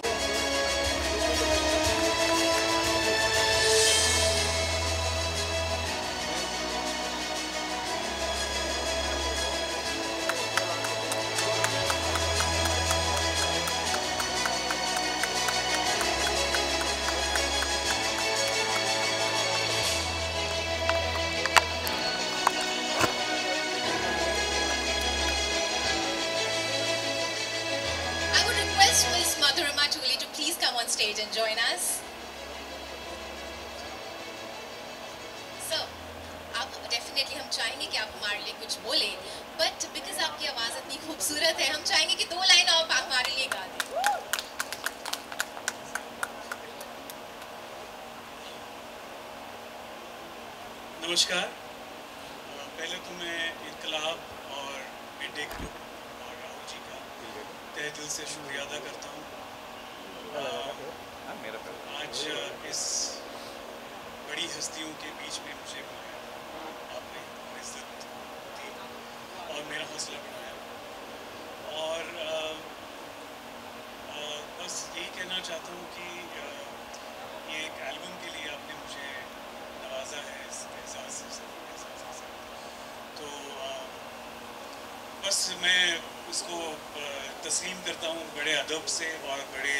To please come on stage and join us. So, आप definitely हम चाहेंगे कि आप हमारे लिए कुछ बोले, but because आपकी आवाज़ इतनी खूबसूरत है, हम चाहेंगे कि 2 लाइन आप हमारे लिए गा दें. नमस्कार. पहले तो मैं इनकलाब और बिड्डे ग्रुप और राहुल जी का तहे दिल से शुक्रिया अदा करता हूँ. आज इस बड़ी हस्तियों के बीच में मुझे बुलाया, आपने इज्जत दी और मेरा हौसला बढ़ाया. और बस यही कहना चाहता हूँ कि ये एक एल्बम के लिए आपने मुझे नवाजा है इस एजाज़ से. तो बस मैं उसको तस्लीम करता हूँ बड़े अदब से और बड़े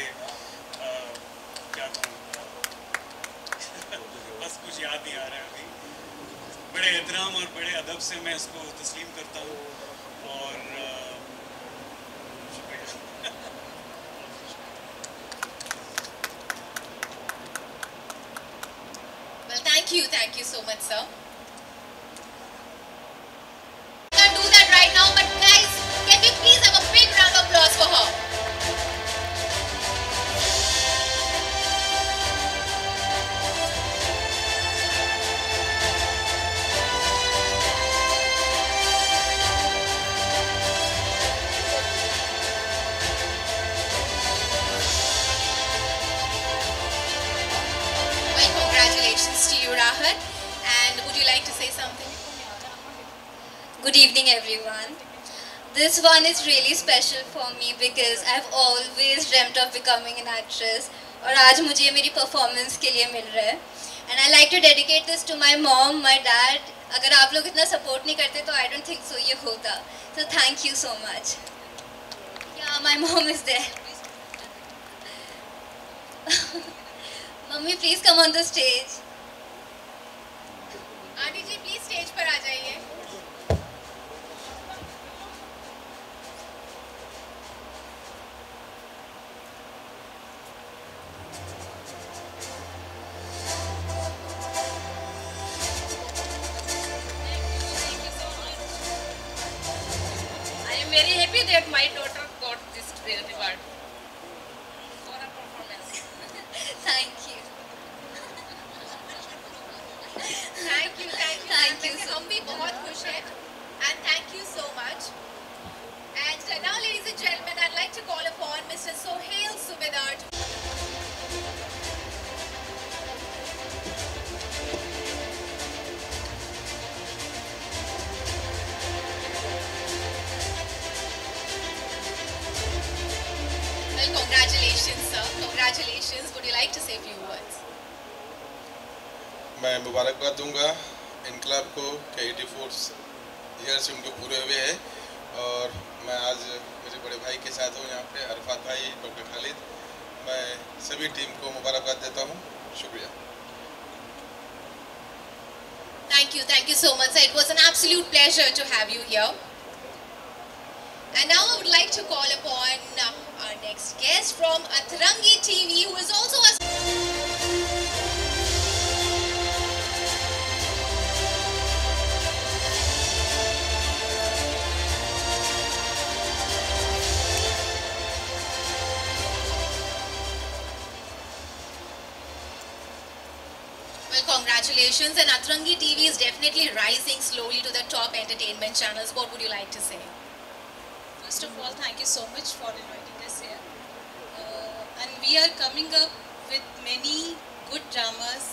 क्या कहूँ, बस कुछ याद नहीं आ रहा है अभी. बड़े एहतराम और बड़े अदब से मैं इसको तस्लीम करता हूँ और शुक्रिया. Well, thank you so much, sir. I can't do that right now, but guys, can we please have a big round of applause for her? Congratulations to you, Rahat. And would you like to say something? Good evening, everyone. This one is really special for me because I've always dreamt of becoming an actress. और आज मुझे मेरी performance के लिए मिल रहा है. And I like to dedicate this to my mom, my dad. अगर आप लोग इतना support नहीं करते तो I don't think so ये होता. So thank you so much. Yeah, my mom is there. Mummy, please come on the stage. Aunty ji please stage पर आ जाइए. I am very happy that my daughter got this reward for her performance. Thank you. हम भी बहुत खुश हैं and thank you so much. And now, ladies and gentlemen, I'd like to call upon Mr. Sohail Subedar to Well, congratulations, sir. Congratulations. Would you like to say a few words? मैं मुबारकबाद दूंगा इनकलाब को कि 84 years उनको पूरे हुए हैं और मैं आज मेरे बड़े भाई के साथ हूँ यहाँ पे अरफात भाई डॉक्टर खालिद मैं सभी टीम को मुबारकबाद देता हूँ शुक्रिया Thank you so much, sir. It was an absolute pleasure to have you here. And now I would like to call upon our next guest from Atrangi TV, who is also a... Well, congratulations, and Atrangi TV is definitely rising slowly to the top entertainment channels. What would you like to say? First of all, thank you so much for inviting us here. And we are coming up with many good dramas,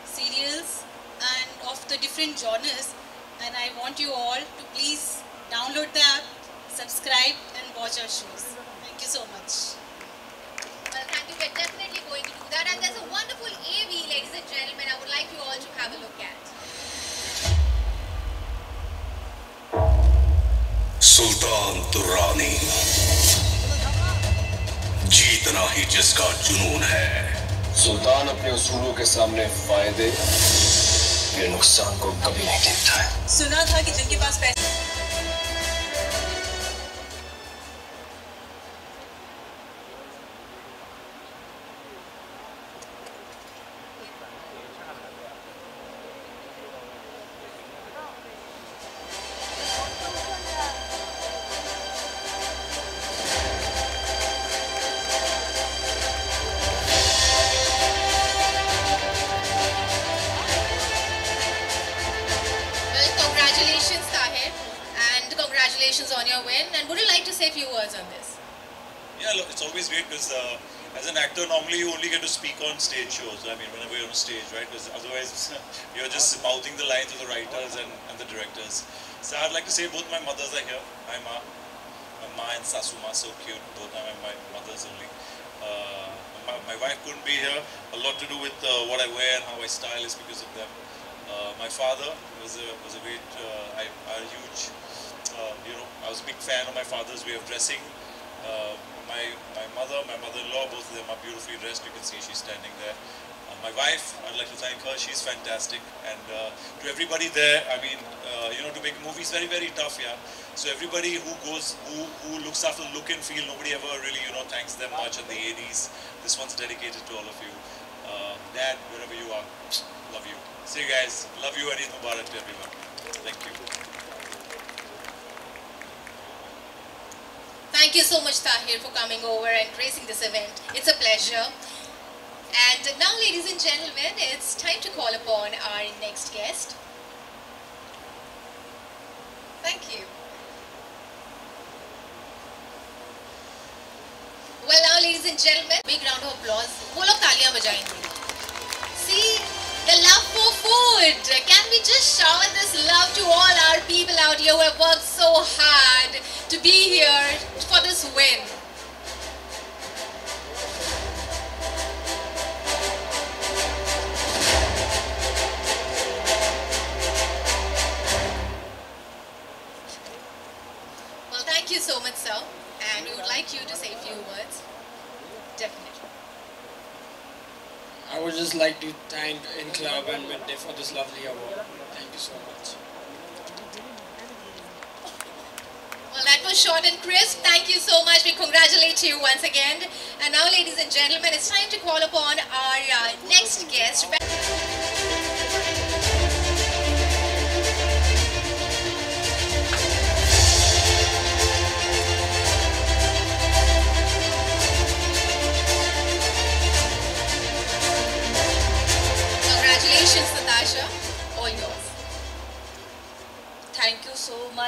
serials, and of the different genres. And I want you all to please download the app, subscribe, and watch our shows. Thank you so much. Well, thank you. We're definitely going to do that. And there's a wonderful AV, ladies and gentlemen, I would like you all to have a look at. सुल्तान दुर्रानी जीतना ही जिसका जुनून है सुल्तान अपने उसूलों के सामने फायदे या नुकसान को कभी नहीं देखता है सुना था कि जिनके पास पैसे on your win, and would you like to say a few words on this? Yeah, look, it's always great because as an actor normally you only get to speak on stage shows. I mean, whenever you're on stage, right? Because otherwise you're just mouthing the lines of the writers and the directors. So I'd like to say both my mothers are here. My Ma and Sasuma, so cute. Both are my mothers only. My wife couldn't be here. A lot to do with what I wear and how I style is because of them. My father was a great, huge. I was a big fan of my father's way of dressing. My mother-in-law, both of them are beautifully dressed. You can see she's standing there. My wife, I'd like to thank her. She's fantastic. And to everybody there, I mean, to make a movie is very, very tough, yeah. So everybody who looks after the look and feel, nobody ever really, thanks them much at the 80s. This one's dedicated to all of you. Dad, wherever you are, love you. See you guys. Love you and Eid Mubarak to everyone. Thank you. Thank you so much, Tahir, for coming over and gracing this event. It's a pleasure. And now, ladies and gentlemen, it's time to call upon our next guest. Thank you. Well, now, ladies and gentlemen, big round of applause. वो लोग तालियां बजाएंगे. See, the love for food. Can we just shower this love to all our people out here who have worked so hard to be here for this win? Well, thank you so much, sir. And we would like you to say a few words. Definitely. I would just like to thank Inkilab and Midday for this lovely award. Thank you so much. Well, that was short and crisp. Thank you so much. We congratulate you once again. And now, ladies and gentlemen, it's time to call upon our next guest. Congratulations, Natasha. All yours.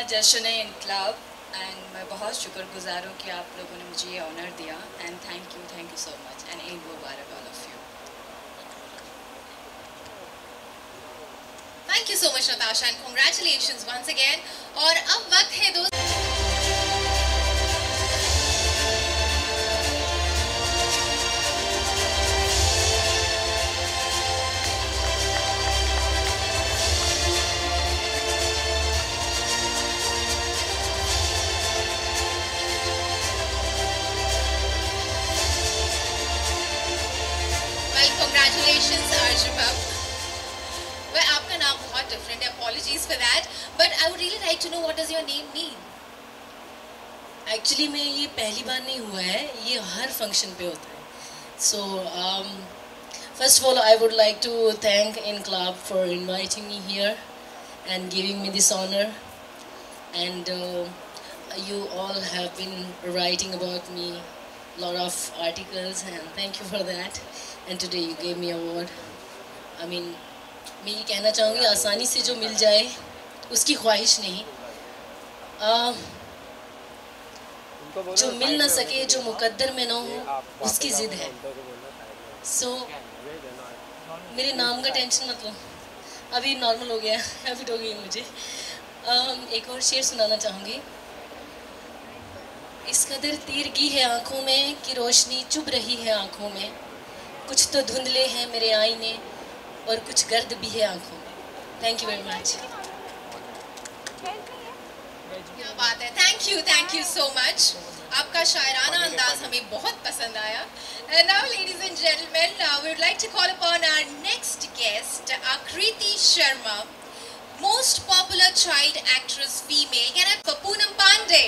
जश्न इनकलाब and मैं बहुत शुक्रगुजार हूँ कि आप लोगों ने मुझे ये ऑनर दिया and thank you so much and Eid Mubarak all of you. Thank you so much Natasha and congratulations once again। और अब वक्त है दोस्तों congratulations Arjun। Well, आपका नाम बहुत different है, apologies for that, but I would really like to know what does your name mean? Actually में ये पहली बार नहीं हुआ है, ये हर function पे होता है। So first of all I would like to thank Inclab for inviting me here and giving me this honor, and you all have been writing about me lot of articles and thank you for that, and today you gave me award। I mean मैं ये कहना चाहूँगी आसानी से जो मिल जाए उसकी ख्वाहिश नहीं, जो मिल ना सके जो मुकद्दर में ना हो उसकी ज़िद है। So मेरे नाम का टेंशन मत लो, अभी नॉर्मल हो गया, हैबिट हो गई मुझे। एक और शेर सुनाना चाहूँगी। इस कदर तीरगी है आँखों में कि रोशनी चुभ रही है आँखों में, कुछ तो धुंधले हैं मेरे आईने और कुछ गर्द भी है आँखों में। Thank you very much. क्या बात है, थैंक यू सो मच। आपका शायराना अंदाज हमें बहुत पसंद आया। And now ladies and gentlemen, we would like to call upon our next guest, Akriti Sharma, most popular child actress female. Can I have Poonam Pandey?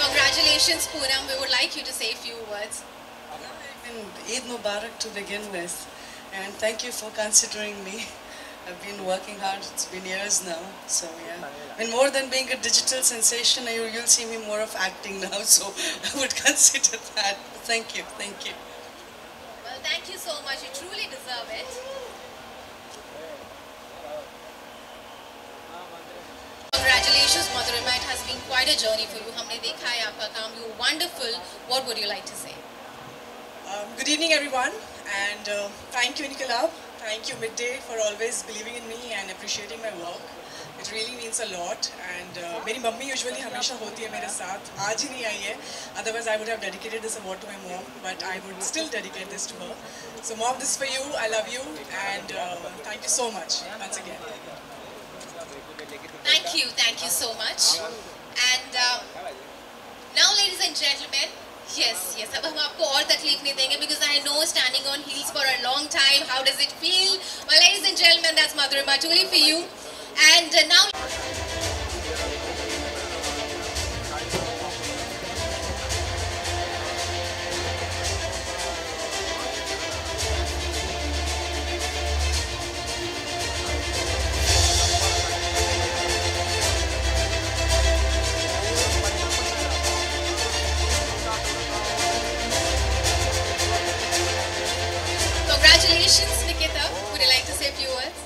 Congratulations Poonam, we would like you to say a few words. Eid Mubarak to begin with, and thank you for considering me. I've been working hard, it's been years now, so yeah. And more than being a digital sensation, you'll see me more of acting now, so I would consider that. Thank you. Well, thank you so much, you truly deserve it. Congratulations Madhurima, it has been quite a journey for you. हमने देखा है आपका काम, you were wonderful. What would you like to say? Good evening everyone, and thank you Inclab, thank you Midday for always believing in me and appreciating my work. It really means a lot, and मेरी mummy usually हमेशा होती है मेरे साथ, आज ही नहीं आई है, otherwise I would have dedicated this award to my mom, but I would still dedicate this to her. So mom, this is for you, I love you, and thank you so much once again. Thank you so much. And now ladies and gentlemen, yes, अब हम आपको और तकलीफ नहीं देंगे because I know standing on heels for a long time, how does it feel? Well ladies and gentlemen, that's Madhurima truly for you. And now congratulations Nikita, would you like to say a few words?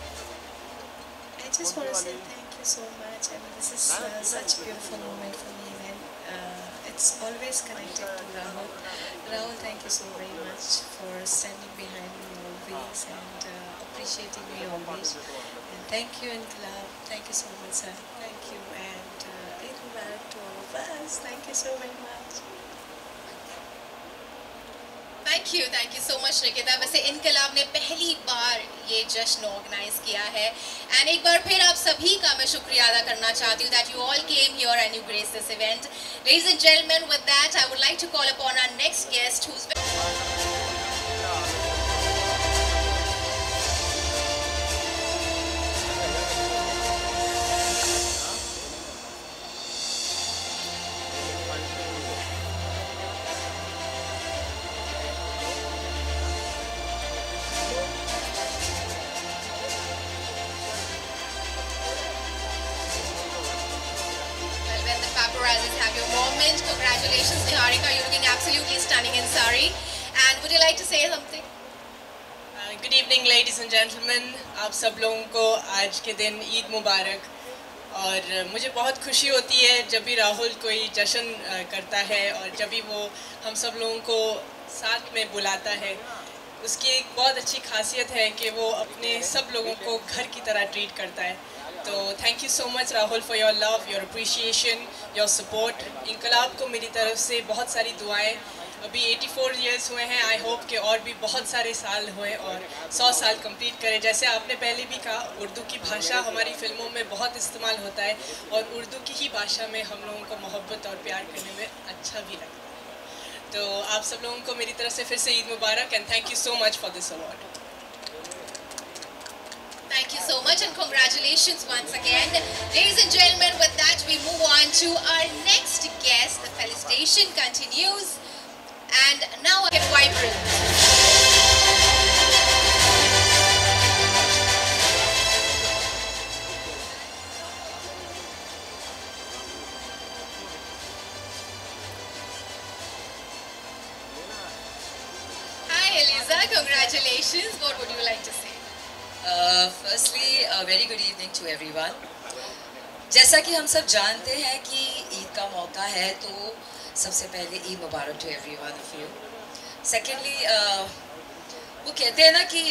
I just want to say thank you so much. I mean, this is such a beautiful moment for me, and it's always connected to Rahul. Rahul, thank you so very much for standing behind me always and appreciating me always. And thank you Inclab, thank you so much sir, thank you, and Eid Mubarak to all of us. Thank you so very much. Thank you so much Nikita. वैसे इनकलाब ने पहली बार ये जश्न organise किया है, and एक बार फिर आप सभी का मैं शुक्रिया अदा करना चाहती हूँ that you all came here and you graced this event. Ladies and gentlemen, with that I would like to call upon our next guest who's Aziz have your moment. Congratulations, Niharika. You're looking absolutely stunning in sari. And would you like to say something? Good evening, ladies and gentlemen. आप सब लोगों को आज के दिन ईद मुबारक। और मुझे बहुत खुशी होती है जब भी राहुल कोई जश्न करता है और जब भी वो हम सब लोगों को साथ में बुलाता है। उसकी एक बहुत अच्छी खासियत है कि वो अपने सब लोगों को घर की तरह ट्रीट करता है। तो thank you so much Rahul for your love, your appreciation, your support. इनकलाब को मेरी तरफ से बहुत सारी दुआएं। अभी 84 इयर्स हुए हैं, आई होप कि और भी बहुत सारे साल हुए और 100 साल कंप्लीट करें। जैसे आपने पहले भी कहा, उर्दू की भाषा हमारी फिल्मों में बहुत इस्तेमाल होता है और उर्दू की ही भाषा में हम लोगों को मोहब्बत और प्यार करने में अच्छा भी लगता है। तो आप सब लोगों को मेरी तरफ से फिर से ईद मुबारक and thank you so much for this award. Thank you so much and congratulations once again. Ladies and gentlemen, with that we move on to our next guest. The felicitation continues and now I get vibrant. Hi Eliza, congratulations. What would you like to say? Firstly, a very good evening to everyone. जैसा कि हम सब जानते हैं कि ईद का मौका है तो सबसे पहले ईद मुबारक to every one of you. Secondly वो कहते हैं ना कि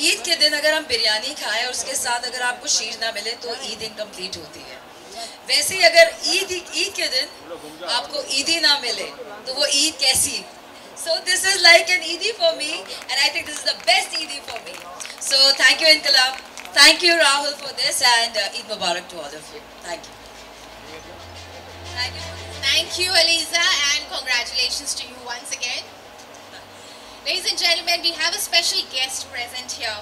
ईद के दिन अगर हम बिरयानी खाएं और उसके साथ अगर आपको शीर ना मिले तो ईद इनकम्प्लीट होती है। वैसे ही अगर ईद के दिन आपको ईदी ना मिले तो वो ईद कैसी? So this is like an Eid for me and I think this is the best Eid for me. So thank you Inqilab, thank you Rahul for this and Eid Mubarak to all of you. Thank you. Thank you Eliza and congratulations to you once again. Ladies and gentlemen, we have a special guest present here.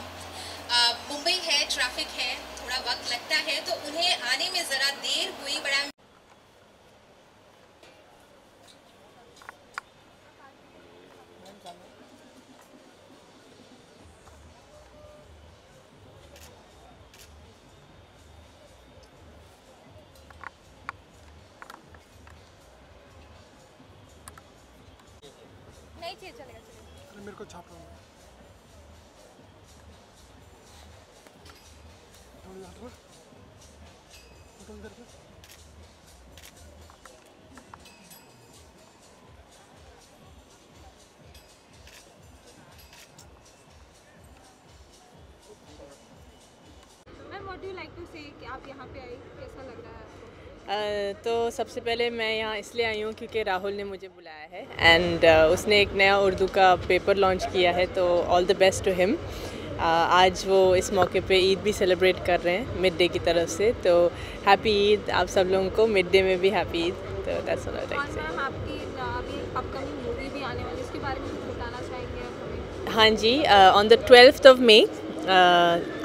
Mumbai है, traffic है, थोड़ा वक्त लगता है तो उन्हें आने में ज़रा देर हुई बड़ा नहीं चाहिए, चलेगा चलेगा। मेरे को छाप रहा हूँ। इधर पे। Ma'am, what do you like to say कि आप यहाँ पे आई, कैसा लग रहा है आपको? तो सबसे पहले मैं यहाँ इसलिए आई हूँ क्योंकि राहुल ने मुझे बुलाया है एंड उसने एक नया उर्दू का पेपर लॉन्च किया है तो all the best to him. आज वो इस मौके पे ईद भी सेलिब्रेट कर रहे हैं मिड डे की तरफ से, तो हैप्पी ईद आप सब लोगों को। मिड डे में भी हैप्पी ईद। तो that's all I like to say. Ma'am, आपकी अभी अपकमिंग मूवी भी आने वाली है, इसके बारे में कुछ बताना चाहेंगे आप हमें? हाँ जी, on the 12th of May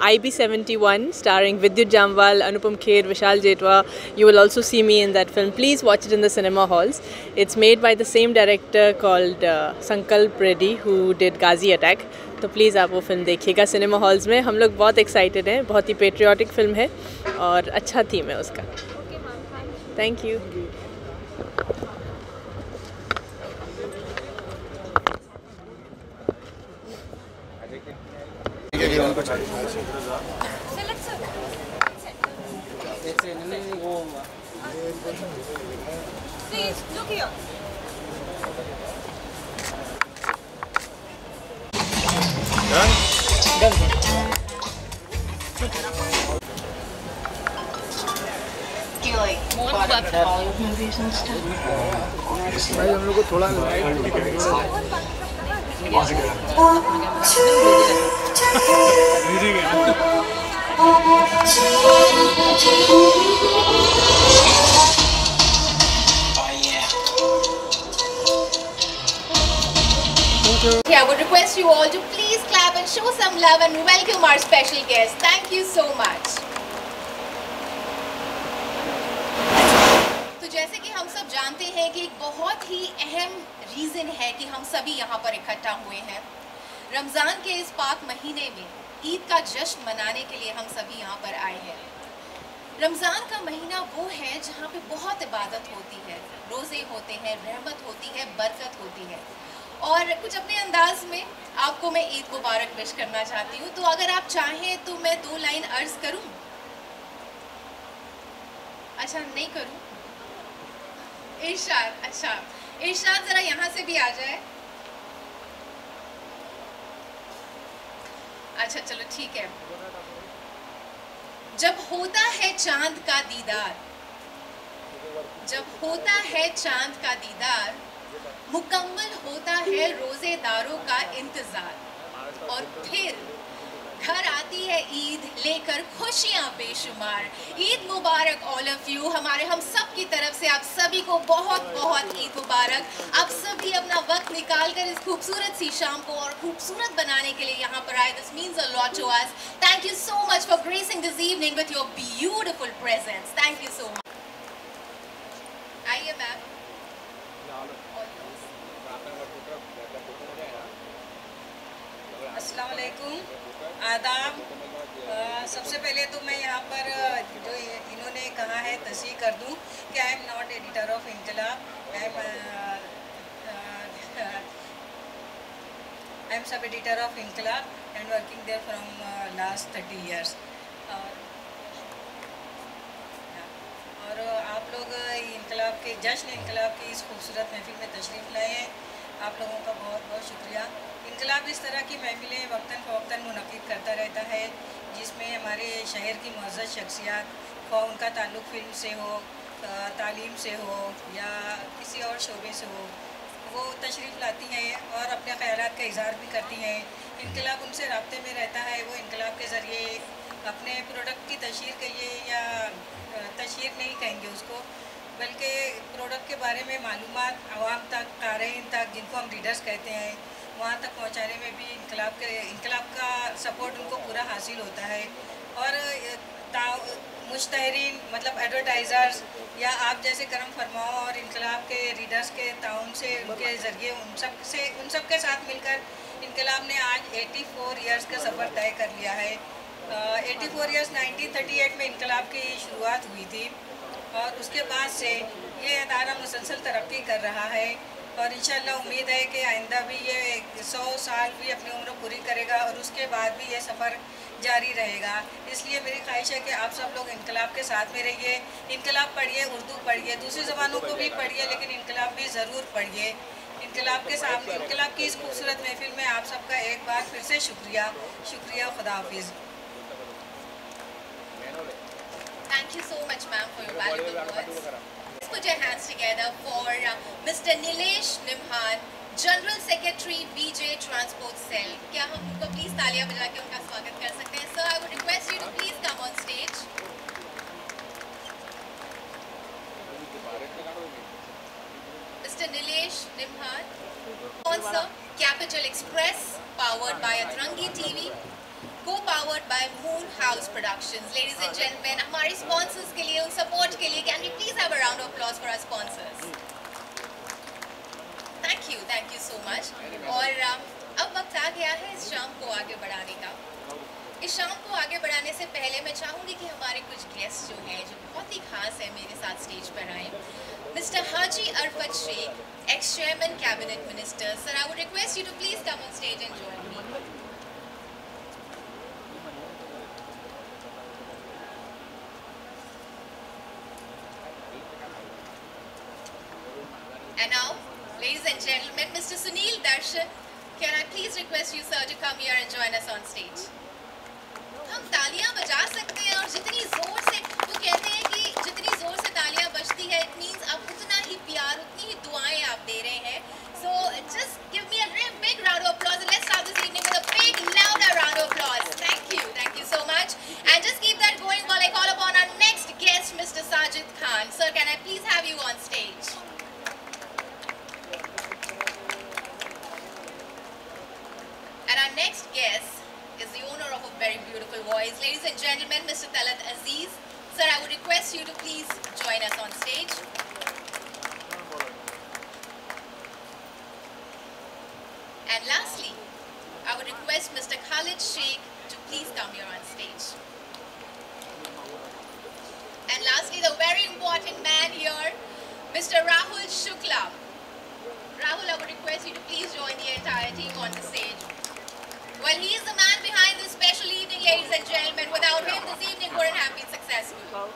IB71 starring Vidyut Jamwal, Anupam Kher, Vishal Jetwa. You will also see me in that film. Please watch it in the cinema halls. It's made by the same director called Sankalp Reddy who did Ghazi Attack. तो please आप वो film देखिएगा cinema halls में। हम लोग बहुत excited हैं, बहुत ही पेट्रियाटिक फिल्म है और अच्छा थीम है उसका। Thank you. Please, look here. Do you like Bollywood movies and stuff? भाई हम लोग को थोड़ा Okay, I would request you all to please clap and show some love and welcome our special guest. Thank you so much. तो जैसे कि हम सब जानते हैं कि एक बहुत ही अहम रीज़न है कि हम सभी यहाँ पर इकट्ठा हुए हैं। रमज़ान के इस पाक महीने में ईद का जश्न मनाने के लिए हम सभी यहाँ पर आए हैं। रमज़ान का महीना वो है जहाँ पे बहुत इबादत होती है, रोज़े होते हैं, रहमत होती है, बरकत होती है। और कुछ अपने अंदाज में आपको मैं ईद मुबारक विश करना चाहती हूँ। तो अगर आप चाहें तो मैं 2 लाइन अर्ज़ करूँ? अच्छा, नहीं करूँ? इरशाद, अच्छा इरशाद ज़रा यहाँ से भी आ जाए। अच्छा चलो ठीक है। जब होता है चांद का दीदार, जब होता है चांद का दीदार, मुकम्मल होता है रोज़ेदारों का इंतज़ार, और फिर घर आती है ईद लेकर खुशियाँ बेशुमार। ईद मुबारक ऑल ऑफ यू। हम सब की तरफ से आप सभी को बहुत बहुत ईद मुबारक। आप सभी अपना वक्त निकाल कर इस खूबसूरत सी शाम को और खूबसूरत बनाने के लिए यहाँ पर आए। This means a lot to us. Thank you so much for gracing this evening with your beautiful presence. Thank you so much. आइए मैम। अस्सलाम वालेकुम, आदाब। सबसे पहले तो मैं यहाँ पर जो इन्होंने कहा है तस्दीक कर दूँ कि I am not editor of Inquilab, I am sub editor of Inquilab and working there from last 30 years। और आप लोग इनकलाब के जश्न इनकलाब की इस खूबसूरत महफिल में तशरीफ़ लाए हैं। आप लोगों का बहुत बहुत शुक्रिया। इनकलाब इस तरह की महफिलें वक्तन फ़वक्तन मुनक़िद करता रहता है जिसमें हमारे शहर की मुअज़्ज़ज़ शख्सियात, ख़्वाह उनका ताल्लुक़ फ़िल्म से हो, तालीम से हो या किसी और शोबे से हो, वो तशरीफ़ लाती हैं और अपने ख़यालात का इज़हार भी करती हैं। इनकलाब उनसे राब्ते में रहता है। वो इनकलाब के ज़रिए अपने प्रोडक्ट की तशहीर कहिए या तशहीर नहीं कहेंगे उसको, बल्कि प्रोडक्ट के बारे में मालूमात आवाम तक, क़ारीन तक, जिनको हम रीडर्स कहते हैं, वहाँ तक पहुँचाने में भी इनकलाब का सपोर्ट उनको पूरा हासिल होता है। और मुश्तहरीन मतलब एडवर्टाइज़र्स या आप जैसे करम फरमाओ और इनकलाब के रीडर्स के ताउन से, उनके ज़रिए उन सब के साथ मिलकर इनकलाब ने आज 84 ईयर्स का सफ़र तय कर लिया है। 84 ईयर्स 1938 में इनकलाब की शुरुआत हुई थी और उसके बाद से ये अदारा मुसलसल तरक्की कर रहा है और इंशाअल्लाह उम्मीद है कि आइंदा भी ये 100 साल भी अपनी उम्र पूरी करेगा और उसके बाद भी ये सफ़र जारी रहेगा। इसलिए मेरी ख्वाहिश है कि आप सब लोग इनकलाब के साथ में रहिए। इनकलाब पढ़िए, उर्दू पढ़िए, दूसरी ज़बानों को भी पढ़िए, लेकिन इनकलाब भी ज़रूर पढ़िए। इनकलाब के सामने, इनकलाब की इस खूबसूरत महफिल में आप सबका एक बार फिर से शुक्रिया। खुदा हाफिज़। Thank you so much, ma'am, for your valuable words. Let's put your hands together for Mr. Nilesh Nimhan, General Secretary, BJ Transport Cell. क्या हम उनको प्लीज तालियां बजा के उनका स्वागत कर सकते हैं? Sir, I would request you to please come on stage. Mr. Nilesh Nimhan. Sponsor Capital Express, powered by Atrangi TV. Co-powered by Moon House Productions. Ladies and gentlemen, हमारे sponsors के लिए, उन support के लिए, can we please have a round of applause for our sponsors? Thank you so much. और अब वक्त आ गया है इस शाम को आगे बढ़ाने का। इस शाम को आगे बढ़ाने से पहले मैं चाहूँगी कि हमारे कुछ गेस्ट जो हैं, जो बहुत ही खास है, मेरे साथ स्टेज पर आए। Mr. Haji Arfat Sheikh, ex-chairman cabinet minister. Sir, I would request you to please come on stage and join me. And now, ladies and gentlemen, Mr. Sunil Darshan, can I please request you, sir, to come here and join us on stage? हम तालियां बजा सकते हैं और जितनी जोर से, वो कहते हैं कि जितनी जोर से तालियां बजती है, it means आप उतना ही प्यार, उतनी ही दुआएं आप दे रहे हैं. So just give me a real big round of applause and let's start this evening with a big, louder round of applause. Thank you so much. And just keep that going while I call upon our next guest, Mr. Sajid Khan. Sir, can I please have you on stage? And our next guest is the owner of a very beautiful voice. Ladies and gentlemen, Mr. Talat Aziz. Sir, I would request you to please join us on stage. And lastly, I would request Mr. Khalid Sheikh to please come here on stage. second man here, Mr. Rahul Shukla. Rahul, I would request you to please join the entire team on the stage. Well, he is the man behind this special evening, ladies and gentlemen. Without him, this evening wouldn't have been successful.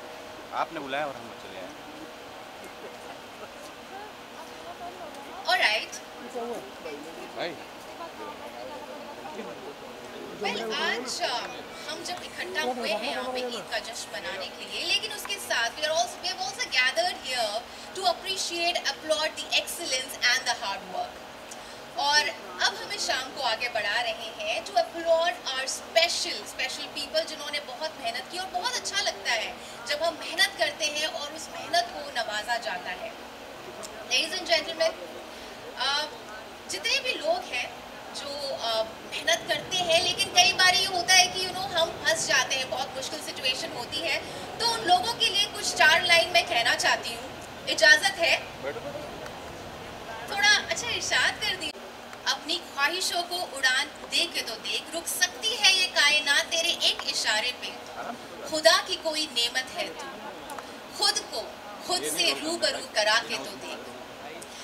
आपने बुलाया और हम चले आए. All right. Well, आज हम जब इकट्ठा हुए हैं यहाँ पे ईद का जश्न मनाने के लिए, लेकिन उसके साथ we have also gathered here to appreciate, applaud the excellence and the hard work. और अब हमें शाम को आगे बढ़ा रहे हैं to applaud our special people जिन्होंने बहुत मेहनत की, और बहुत अच्छा लगता है जब हम मेहनत करते हैं और उस मेहनत को नवाजा जाता है. Ladies and gentlemen, जितने भी लोग हैं जो मेहनत करते हैं, लेकिन कई बार ये होता है कि हम फंस जाते हैं, बहुत मुश्किल सिचुएशन होती है, तो उन लोगों के लिए कुछ 4 लाइन मैं कहना चाहती हूँ. इजाज़त है? थोड़ा अच्छा इरशाद कर दी. अपनी ख्वाहिशों को उड़ान दे के तो देख, रुक सकती है ये कायनात तेरे एक इशारे पे. खुदा की कोई नेमत है तू, खुद को खुद से रूबरू करा के तो देख.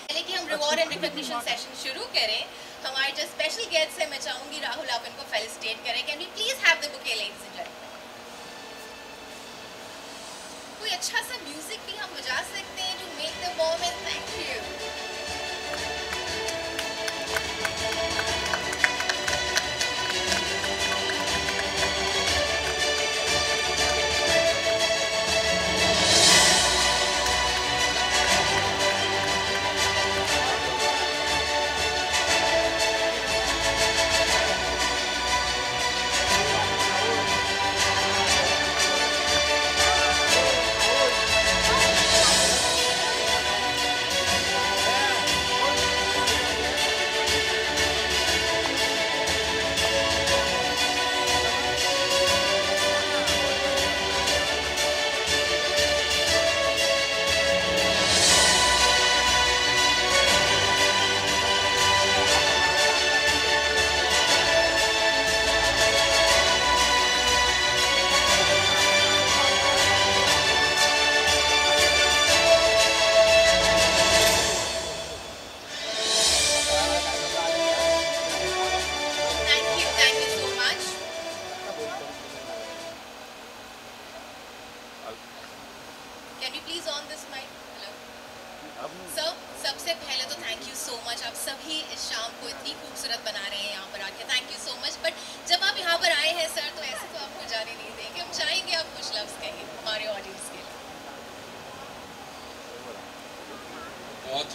पहले कि हम रिवॉर्ड एंड रिकॉग्निशन सेशन शुरू करें, हमारे जो स्पेशल गेस्ट हैं, मैं चाहूँगी राहुल आप इनको फेलिसिटेट करें. Can we please have the bouquet ladies and gentleman. कोई अच्छा सा म्यूजिक भी हम बजा सकते हैं to make the moment. Thank you.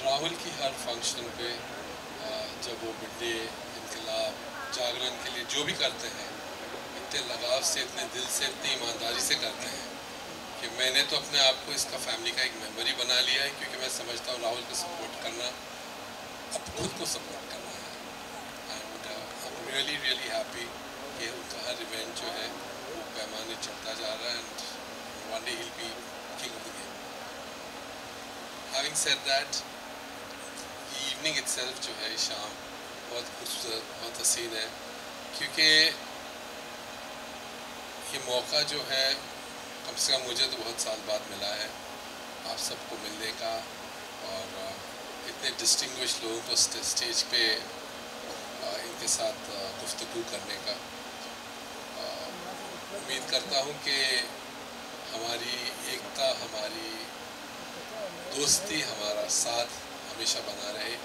Rahul की हर फंक्शन पे जब वो बर्थडे, इनकलाब, जागरण के लिए जो भी करते हैं, इतने लगाव से, इतने दिल से, इतनी ईमानदारी से करते हैं कि मैंने तो अपने आप को इसका फैमिली का एक मेम्बर ही बना लिया है, क्योंकि मैं समझता हूँ राहुल को सपोर्ट करना अब खुद को सपोर्ट करना है. And I am really happy कि उनका हर इवेंट जो है वो पैमाने चढ़ता जा रहा है. And one day he will be king of the game. Having said that, evening itself जो है, शाम बहुत खूबसूरत, बहुत हसीन है, क्योंकि ये मौका जो है कम से कम मुझे तो बहुत साल बाद मिला है आप सबको मिलने का, और इतने डिस्टिंग्विश लोगों को स्टेज पे इनके साथ गुफ्तगू करने का. उम्मीद करता हूँ कि हमारी एकता, हमारी दोस्ती, हमारा साथ हमेशा बना रहे,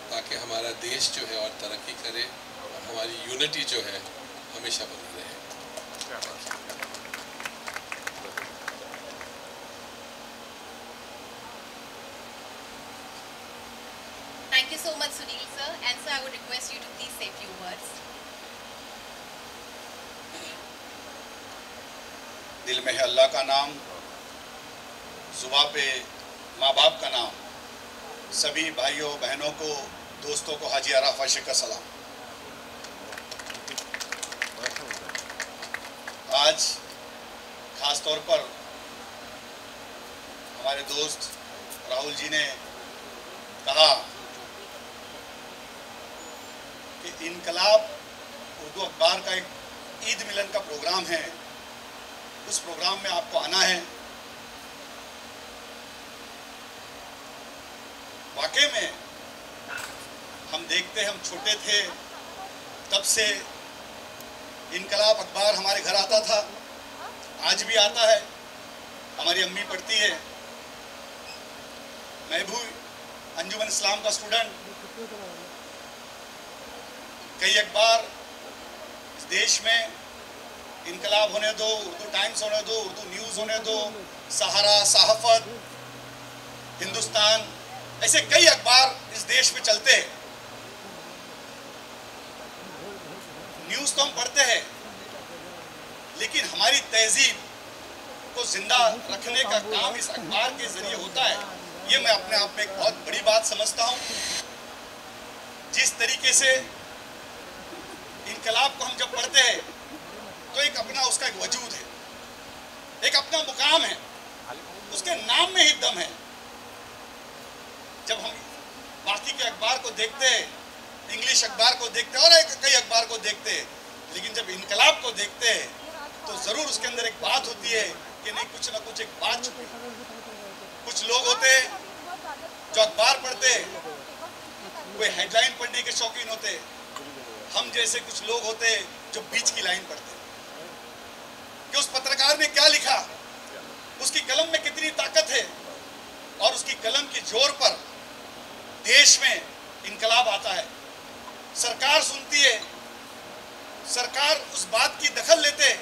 ताकि हमारा देश जो है और तरक्की करे और हमारी यूनिटी जो है हमेशा बनी रहे. Thank you so much, Sunil sir. And so I would request you to please say a few words. दिल में है अल्लाह का नाम, जुबां पे माँ बाप का नाम, सभी भाइयों बहनों को, दोस्तों को हाजी आराफ आशिक का सलाम. आज खास तौर पर हमारे दोस्त राहुल जी ने कहा कि इनकलाब उर्दू अखबार का एक ईद मिलन का प्रोग्राम है, उस प्रोग्राम में आपको आना है. वाकई में हम देखते, हम छोटे थे तब से इनकलाब अखबार हमारे घर आता था, आज भी आता है, हमारी अम्मी पढ़ती है। मैं भी अंजुमन इस्लाम का स्टूडेंट, कई अखबार इस देश में इनकलाब होने दो, उर्दू टाइम्स होने दो, उर्दू न्यूज़ होने दो, सहारा, सहाफत, हिंदुस्तान, ऐसे कई अखबार इस देश में चलते हैं। न्यूज़ तो हम पढ़ते हैं, लेकिन हमारी तहजीब को जिंदा रखने का काम इस अखबार के जरिए होता है। ये मैं अपने आप में एक बहुत बड़ी बात समझता हूँ। जिस तरीके से इनकलाब को हम जब पढ़ते हैं तो एक अपना उसका एक वजूद है, एक अपना मुकाम है, उसके नाम में ही दम है। जब हम बाकी के अखबार को देखते हैं, इंग्लिश अखबार को देखते हैं और कई अखबार को देखते हैं, लेकिन जब इनकलाब को देखते हैं तो जरूर उसके अंदर एक बात होती है कि नहीं, कुछ ना कुछ एक बात छुपी। कुछ लोग होते हैं जो अखबार पढ़ते, कोई हेडलाइन पढ़ने के शौकीन होते, हम जैसे कुछ लोग होते जो बीच की लाइन पढ़ते कि उस पत्रकार ने क्या लिखा, उसकी कलम में कितनी ताकत है, और उसकी कलम की जोर पर देश में इनकलाब आता है। सरकार सुनती है, सरकार उस बात की दखल लेते,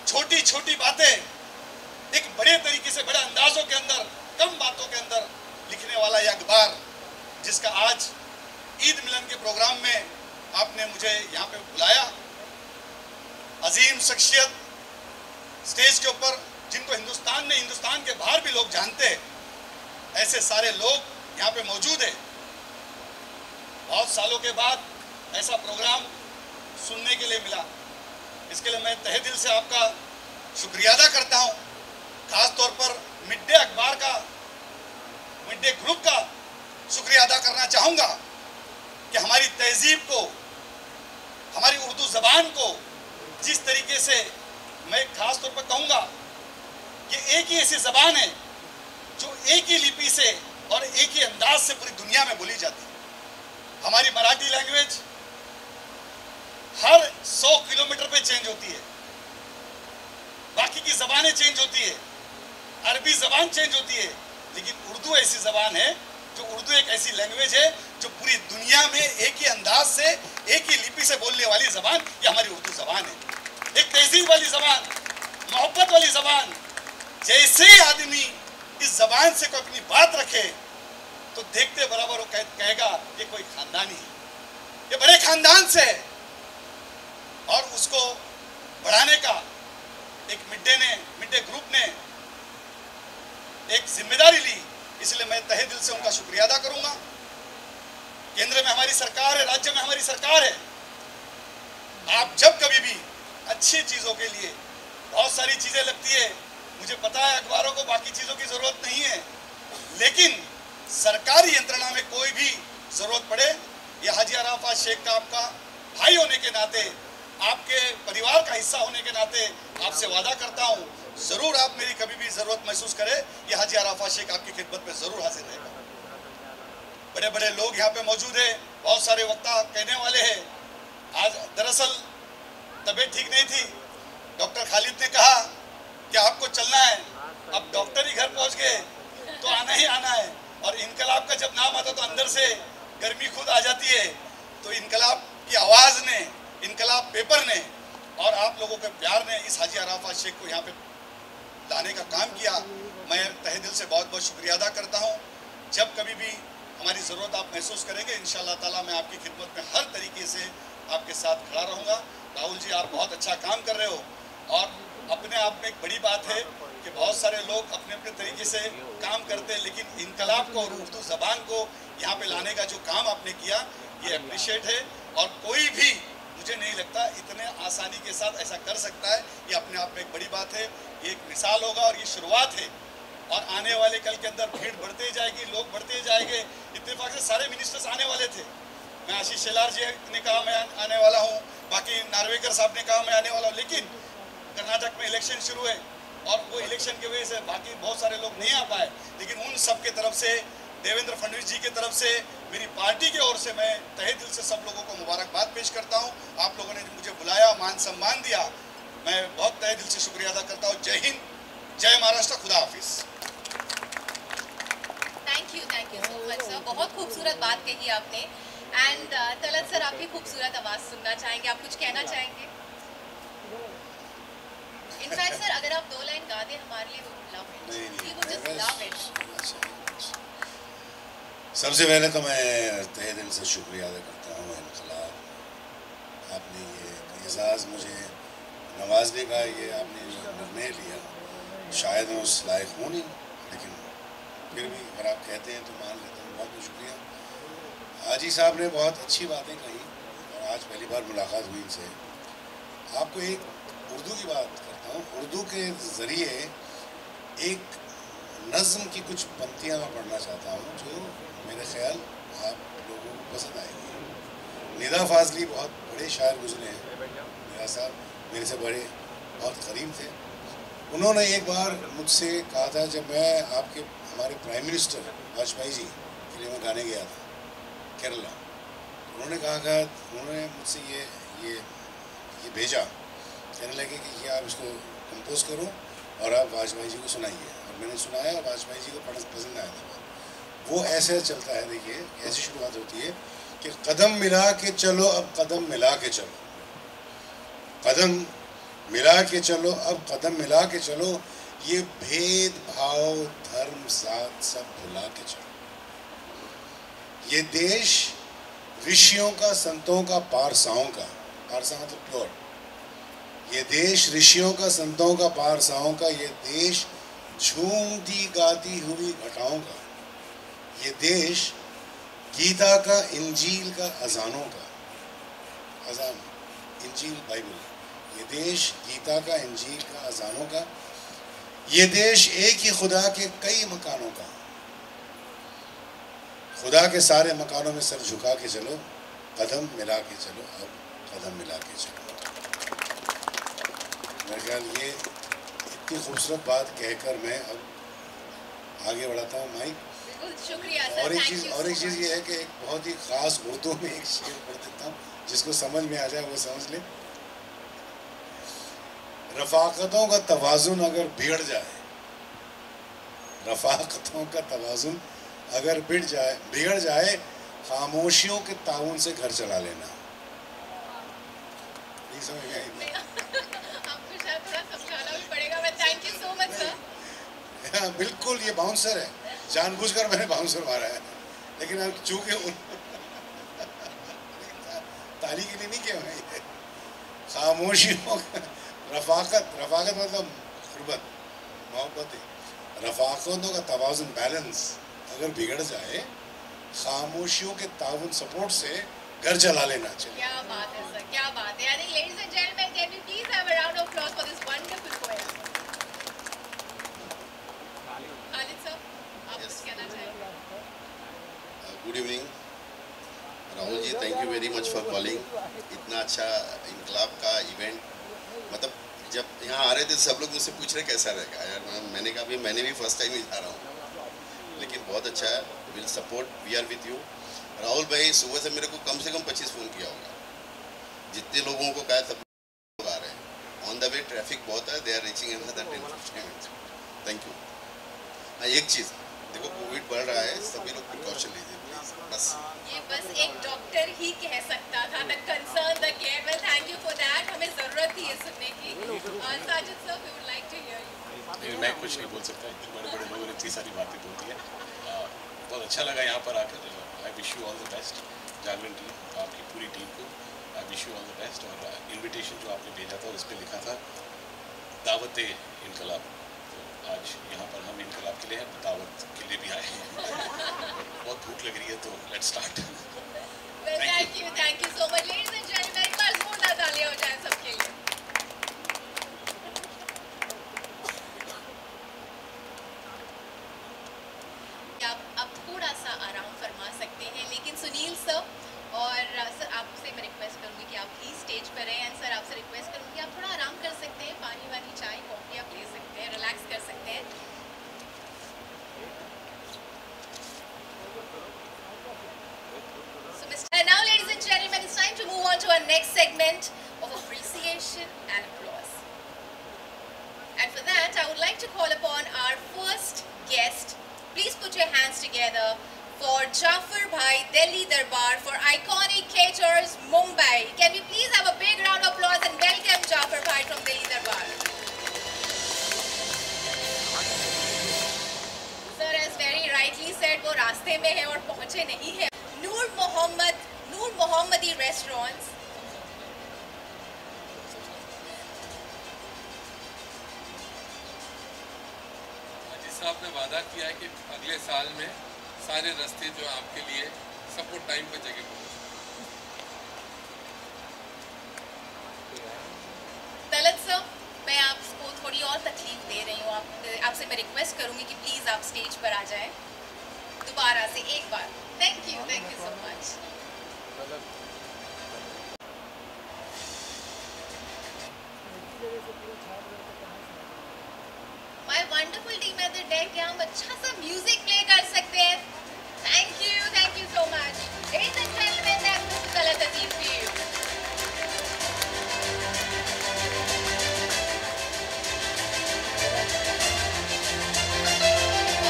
छोटी छोटी बातें एक बड़े तरीके से, बड़े अंदाजों के अंदर, कम बातों के अंदर लिखने वाला यह अखबार, जिसका आज ईद मिलन के प्रोग्राम में आपने मुझे यहाँ पे बुलाया, अजीम शख्सियत स्टेज के ऊपर, जिनको हिंदुस्तान ने, हिंदुस्तान के बाहर भी लोग जानते हैं, ऐसे सारे लोग यहाँ पे मौजूद है। बहुत सालों के बाद ऐसा प्रोग्राम सुनने के लिए मिला, इसके लिए मैं तहे दिल से आपका शुक्रिया अदा करता हूँ। खास तौर पर मिड डे अखबार का, मिड डे ग्रुप का शुक्रिया अदा करना चाहूँगा कि हमारी तहजीब को, हमारी उर्दू ज़बान को जिस तरीके से, मैं खास तौर पर कहूँगा कि एक ही ऐसी ज़बान है जो एक ही लिपि से और एक ही अंदाज से पूरी दुनिया में बोली जाती है। हमारी मराठी लैंग्वेज हर 100 किलोमीटर पे चेंज होती है, बाकी की ज़बानें चेंज होती है, अरबी ज़बान चेंज होती है, लेकिन उर्दू ऐसी ज़बान है जो, उर्दू एक ऐसी लैंग्वेज है जो पूरी दुनिया में एक ही अंदाज से, एक ही लिपि से बोलने वाली ज़बान, ये हमारी उर्दू ज़बान है। एक तहजीब वाली ज़बान, मोहब्बत वाली ज़बान। जैसे ही आदमी इस ज़बान से कोई अपनी बात रखे तो देखते बराबर वो कहेगा ये कोई खानदानी है, ये बड़े खानदान से है, और उसको बढ़ाने का एक मिड डे ग्रुप ने एक जिम्मेदारी ली। इसलिए मैं तहे दिल से उनका शुक्रिया अदा करूंगा। केंद्र में हमारी सरकार है, राज्य में हमारी सरकार है। आप जब कभी भी अच्छी चीज़ों के लिए, बहुत सारी चीज़ें लगती है, मुझे पता है अखबारों को बाकी चीज़ों की ज़रूरत नहीं है, लेकिन सरकारी यंत्रणा में कोई भी ज़रूरत पड़े, यह हाजी अराफात शेख का आपका भाई होने के नाते, आपके परिवार का हिस्सा होने के नाते आपसे वादा करता हूँ, ज़रूर आप मेरी कभी भी ज़रूरत महसूस करें, यह हाजी अराफात शेख आपकी खिदमत में ज़रूर हाजिर रहेगा। बड़े बड़े लोग यहाँ पे मौजूद हैं, बहुत सारे वक्ता कहने वाले हैं। आज दरअसल तबीयत ठीक नहीं थी, डॉक्टर खालिद ने कहा कि आपको चलना है, अब डॉक्टर ही घर पहुँच गए तो आना ही आना है, और इनकलाब का जब नाम आता तो अंदर से गर्मी खुद आ जाती है। तो इनकलाब की आवाज़ ने, इनकलाब पेपर ने और आप लोगों के प्यार ने इस हाजी अराफात शेख को यहाँ पे लाने का काम किया। मैं तहे दिल से बहुत बहुत शुक्रिया अदा करता हूँ। जब कभी भी हमारी ज़रूरत आप महसूस करेंगे, इंशाअल्लाह ताला मैं आपकी खिदमत में हर तरीके से आपके साथ खड़ा रहूँगा। राहुल जी, आप बहुत अच्छा काम कर रहे हो, और अपने आप में एक बड़ी बात है कि बहुत सारे लोग अपने अपने तरीके से काम करते हैं, लेकिन इनकलाब को और उर्दू ज़बान को यहाँ पे लाने का जो काम आपने किया, ये अप्रिशिएट है। और कोई भी, मुझे नहीं लगता इतने आसानी के साथ ऐसा कर सकता है, ये अपने आप में एक बड़ी बात है। ये एक मिसाल होगा और ये शुरुआत है, और आने वाले कल के अंदर भीड़ बढ़ते जाएगी, लोग बढ़ते जाएंगे। इत्तेफाक से सारे मिनिस्टर्स आने वाले थे। मैं आशीष शेलार जी ने कहा मैं आने वाला हूँ, बाकी नार्वेकर साहब ने कहा मैं आने वाला हूँ, लेकिन कर्नाटक में इलेक्शन शुरू है और वो इलेक्शन की वजह से बाकी बहुत सारे लोग नहीं आ पाए। लेकिन उन सब के तरफ से देवेंद्र फडणवीस जी की तरफ से, मेरी पार्टी की ओर से मैं तहे दिल से सब लोगों को मुबारकबाद पेश करता हूं। आप लोगों ने मुझे बुलाया, मान सम्मान दिया, मैं बहुत तहे दिल से शुक्रिया अदा करता हूं। जय हिंद, जय महाराष्ट्र, खुदा हाफिज। Thank you so much sir, बहुत खूबसूरत बात कही आपने। एंड तलत सर, आपकी खूबसूरत आवाज़ सुनना चाहेंगे, आप कुछ कहना चाहेंगे? इनफैक्ट सर, अगर आप 2 लाइन गा दें हमारे लिए, we would just love it। सबसे पहले तो मैं तहे दिल से शुक्रिया अदा करता हूँ इनकलाब, आपने ये एजाज़ मुझे नवाजने का, ये आपने जो निर्णय लिया, शायद मैं उस लायक हूँ नहीं, लेकिन फिर भी अगर आप कहते हैं तो मान लेता हूँ। बहुत बहुत शुक्रिया। हाजी साहब ने बहुत अच्छी बातें कही और आज पहली बार मुलाकात हुई इनसे। आपको एक उर्दू की बात करता हूँ। उर्दू के ज़रिए एक नज़्म की कुछ पंक्तियाँ मैं पढ़ना चाहता हूँ जो मेरे ख्याल आप लोगों को पसंद आएगी। निदा फाजली बहुत बड़े शायर गुजरे हैं, निदा साहब मेरे से बड़े बहुत करीब थे। उन्होंने एक बार मुझसे कहा था, जब मैं आपके हमारे प्राइम मिनिस्टर वाजपेयी जी के लिए मैं गाने गया था केरला, उन्होंने कहा उन्होंने मुझसे ये भेजा, कहने लगे कि ये आप इसको कंपोज करो और आप वाजपेयी जी को सुनाइए। और मैंने सुनाया, वाजपेयी जी को पसंद आया था। वो ऐसे चलता है, देखिए ऐसी शुरुआत होती है कि कदम मिला के चलो, अब कदम मिला के चलो, कदम मिला के चलो, अब कदम मिला के चलो, ये भेदभाव धर्म जात सब भुला के चलो। ये देश ऋषियों का, संतों का, पारसाओं का, पारसा मतलब प्योर, ये देश ऋषियों का, संतों का, पारसाओं का, ये देश झूमती गाती हुई घटाओं का, ये देश गीता का, इंजील का, अजानों का, अजान इंजील बाइबल, ये देश गीता का, इंजील का, अजानों का, ये देश एक ही खुदा के कई मकानों का, खुदा के सारे मकानों में सर झुका के चलो, कदम मिला के चलो, अब कदम मिला के चलो। मेरे ख्याल ये इतनी खूबसूरत बात कहकर मैं अब आगे बढ़ाता हूँ माइक। शुक्रिया सर। और एक चीज़ ये है कि एक बहुत ही ख़ास उर्दू में एक शेर पढ़ देता हूँ, जिसको समझ में आ जाए वो समझ ले। रफ़ाक़तों का तवाज़ुन अगर बिगड़ जाए, रफ़ाक़तों का तवाज़ुन अगर बिगड़ जाए, खामोशियों के ताउन से घर चला लेना। नहीं समझ में आई? आपको शायद थोड़ा समझाना भी पड़ेगा। मैं thank you so much sir. हाँ बिल्कुल, ये बाउंसर है, जानबूझकर मैंने बाउंसर मारा है, लेकिन अब चूँकि ताली के लिए नहीं किया मैं। खामोशियों रफ़ाक़त मतलब क़ुर्बत, मोहब्बत, रफ़ाक़तों का तवाज़ुन, बैलेंस अगर बिगड़ जाए, खामोशियों के ताउन, सपोर्ट से घर चला लेना चाहिए। क्या बात है सर, क्या बात है। I think ladies and gentlemen, can we please have a round of applause for this wonderful poem? Khalid sir, आप कुछ कहना चाहेंगे? Good evening Rahul ji, thank you very much for calling. इतना अच्छा इनकलाब का इवेंट, मतलब जब यहाँ आ रहे थे सब लोग मुझसे पूछ रहे कैसा रहेगा यार। मैंने कहा भाई मैंने भी फर्स्ट टाइम ही जा रहा हूँ, लेकिन बहुत अच्छा है। Will support, we are with you. Rahul भाई सुबह से मेरे को कम से कम 25 फ़ोन किया होगा, जितने लोगों को कहा सब लोग आ रहे हैं। ऑन द वे ट्रैफिक बहुत है, they are reaching in another 10-15 minutes. Thank you. हाँ एक चीज़ देखो, कोविड बढ़ रहा है, सभी लोग प्रिकॉशन लीजिए प्लीज़, बस। ये बस एक डॉक्टर ही कह सकता था, the concern, the care. Well thank you for that, हमें ज़रूरत थी ये सुनने की। Sajid sir, we would like to hear you. मैं कुछ नहीं बोल सकता, इतने बड़े बड़े लोगों ने इतनी सारी बातें बोल दी है। बहुत अच्छा लगा यहाँ पर आकर। I wish you all the best, Jagran team, आपकी पूरी टीम को I wish you all the best. और इनविटेशन जो आपने भेजा था उस पर लिखा था दावत इनकलाब, तो आज यहाँ पर हम इनकलाब के लिए हैं, दावत के लिए भी आए हैं। बहुत भूख लग रही है, तो let's start. Thank you so much ladies and gentleman. एक बार जोरदार तालियां हो जाएं सबके लिए। आप थोड़ा सा आराम फरमा सकते हैं, लेकिन सुनील सर और सर आपसे मैं रिक्वेस्ट करूंगी कि आप प्लीज स्टेज पर रहें। एंड सर आपसे रिक्वेस्ट करूंगी आप थोड़ा आराम कर सकते हैं, पानी वानी चाय कॉफी आप ले सकते हैं, रिलैक्स कर सकते हैं। would like to call upon our first guest. Please put your hands together for Jafar Bhai, Delhi Darbar, for Iconic Caterers, Mumbai. Can we please have a big round of applause and welcome Jafar Bhai from Delhi Darbar. Sir has very rightly said वो रास्ते में है और पहुँचे नहीं है. Noor Mohammadi Restaurants. साहब ने वादा किया है कि अगले साल में सारे रास्ते जो आपके लिए सबको टाइम पे जगह पहुँचे. तलत सर, मैं आपको थोड़ी और तकलीफ दे रही हूँ. आपसे मैं रिक्वेस्ट करूँगी कि प्लीज़ आप स्टेज पर आ जाएं दोबारा से एक बार. Thank you so much. My wonderful team at the deck, क्या हम अच्छा सा म्यूजिक प्ले कर सकते हैं? Thank you so much. Ladies and gentlemen, that's Mr. Talat Aziz for you.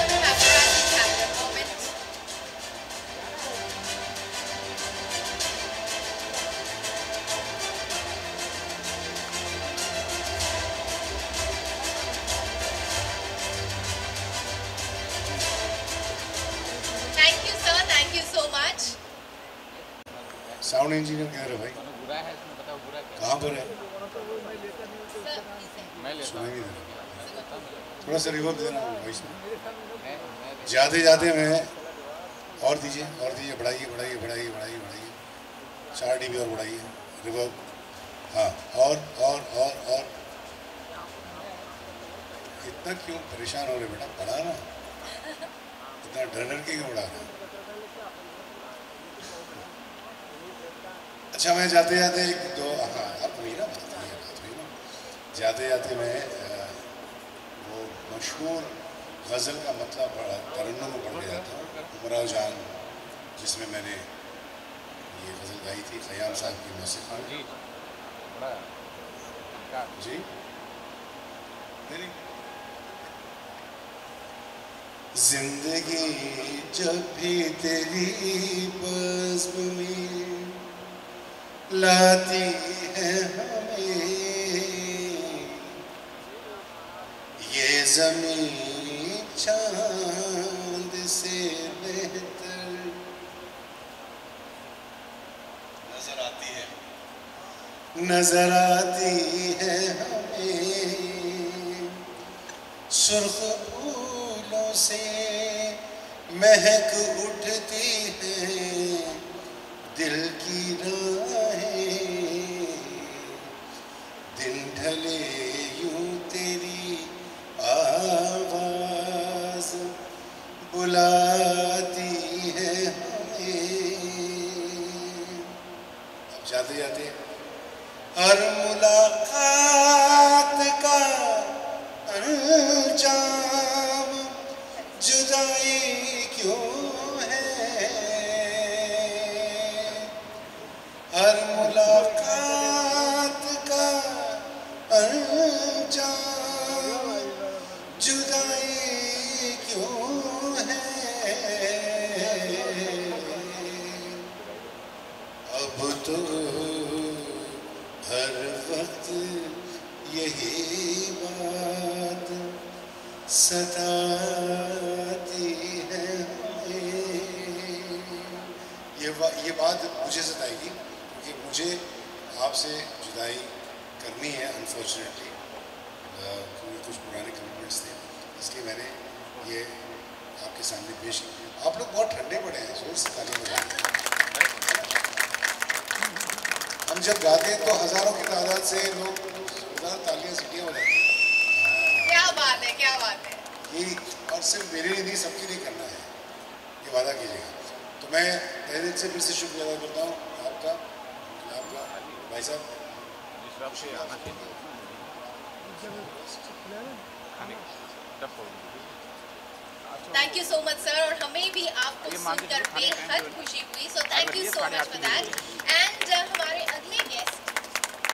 Also have Razi Chapter moment. Thank you so much. Sound engineer कह रहे भाई बुरा है इसमें बताओ बुरा क्या कहाँ पर है मैं लेता सुनाई नहीं दे रहा थोड़ा सा रिवर्ब देना वॉइस में जाते जाते मैं और दीजिए बढ़ाइए 4 dB और बढ़ाइए रिवर्ब हाँ और इतना क्यों परेशान हो रहे बेटा बढ़ा ना इतना डर के क्यों बढ़ा रहा अच्छा मैं जाते जाते एक दो हाँ अब हुई ना बात हुई ना जाते जाते मैं वो मशहूर गज़ल का मतलब तरन्नुम में पढ़ गया था उमराव जान जिसमें मैंने ये गज़ल गाई थी ख़याम साहब की मौसीक़ी जी मेरी जिंदगी जब भी तेरी बज़्म में लाती है हमें ये ज़मीन चांद से बेहतर नजर आती है हमें सुर्ख फूलों से महक उठती है दिल की राहें दिन ढले यूं तेरी आवाज़ बुलाती है हमें अब जाते जाते हर मुलाकात का अंजाम जुदाई क्यों है हर मुलाकात का अंजाम जुदाई क्यों है अब तो हर वक्त यही बात सताती है ये बात मुझे सताएगी क्योंकि मुझे आपसे जुदाई करनी है अनफॉर्चुनेटली क्योंकि कुछ पुराने कमिटमेंट्स थे इसलिए मैंने ये आपके सामने पेश किया आप लोग बहुत ठंडे पड़े हैं जोर से तालियां बजाते हैं हम जब गाते हैं तो हजारों की तादाद से लोग तालियां सीटियां बजाते हैं क्या बात है ये और सिर्फ मेरे लिए नहीं सबके लिए करना है ये वादा कीजिएगा तो मैं तहे दिल से फिर से शुक्रिया अदा करता हूँ आपका भाई साहब thank you so much sir और हमें भी आपको सुनकर बेहद खुशी हुई so thank you so much for that and हमारे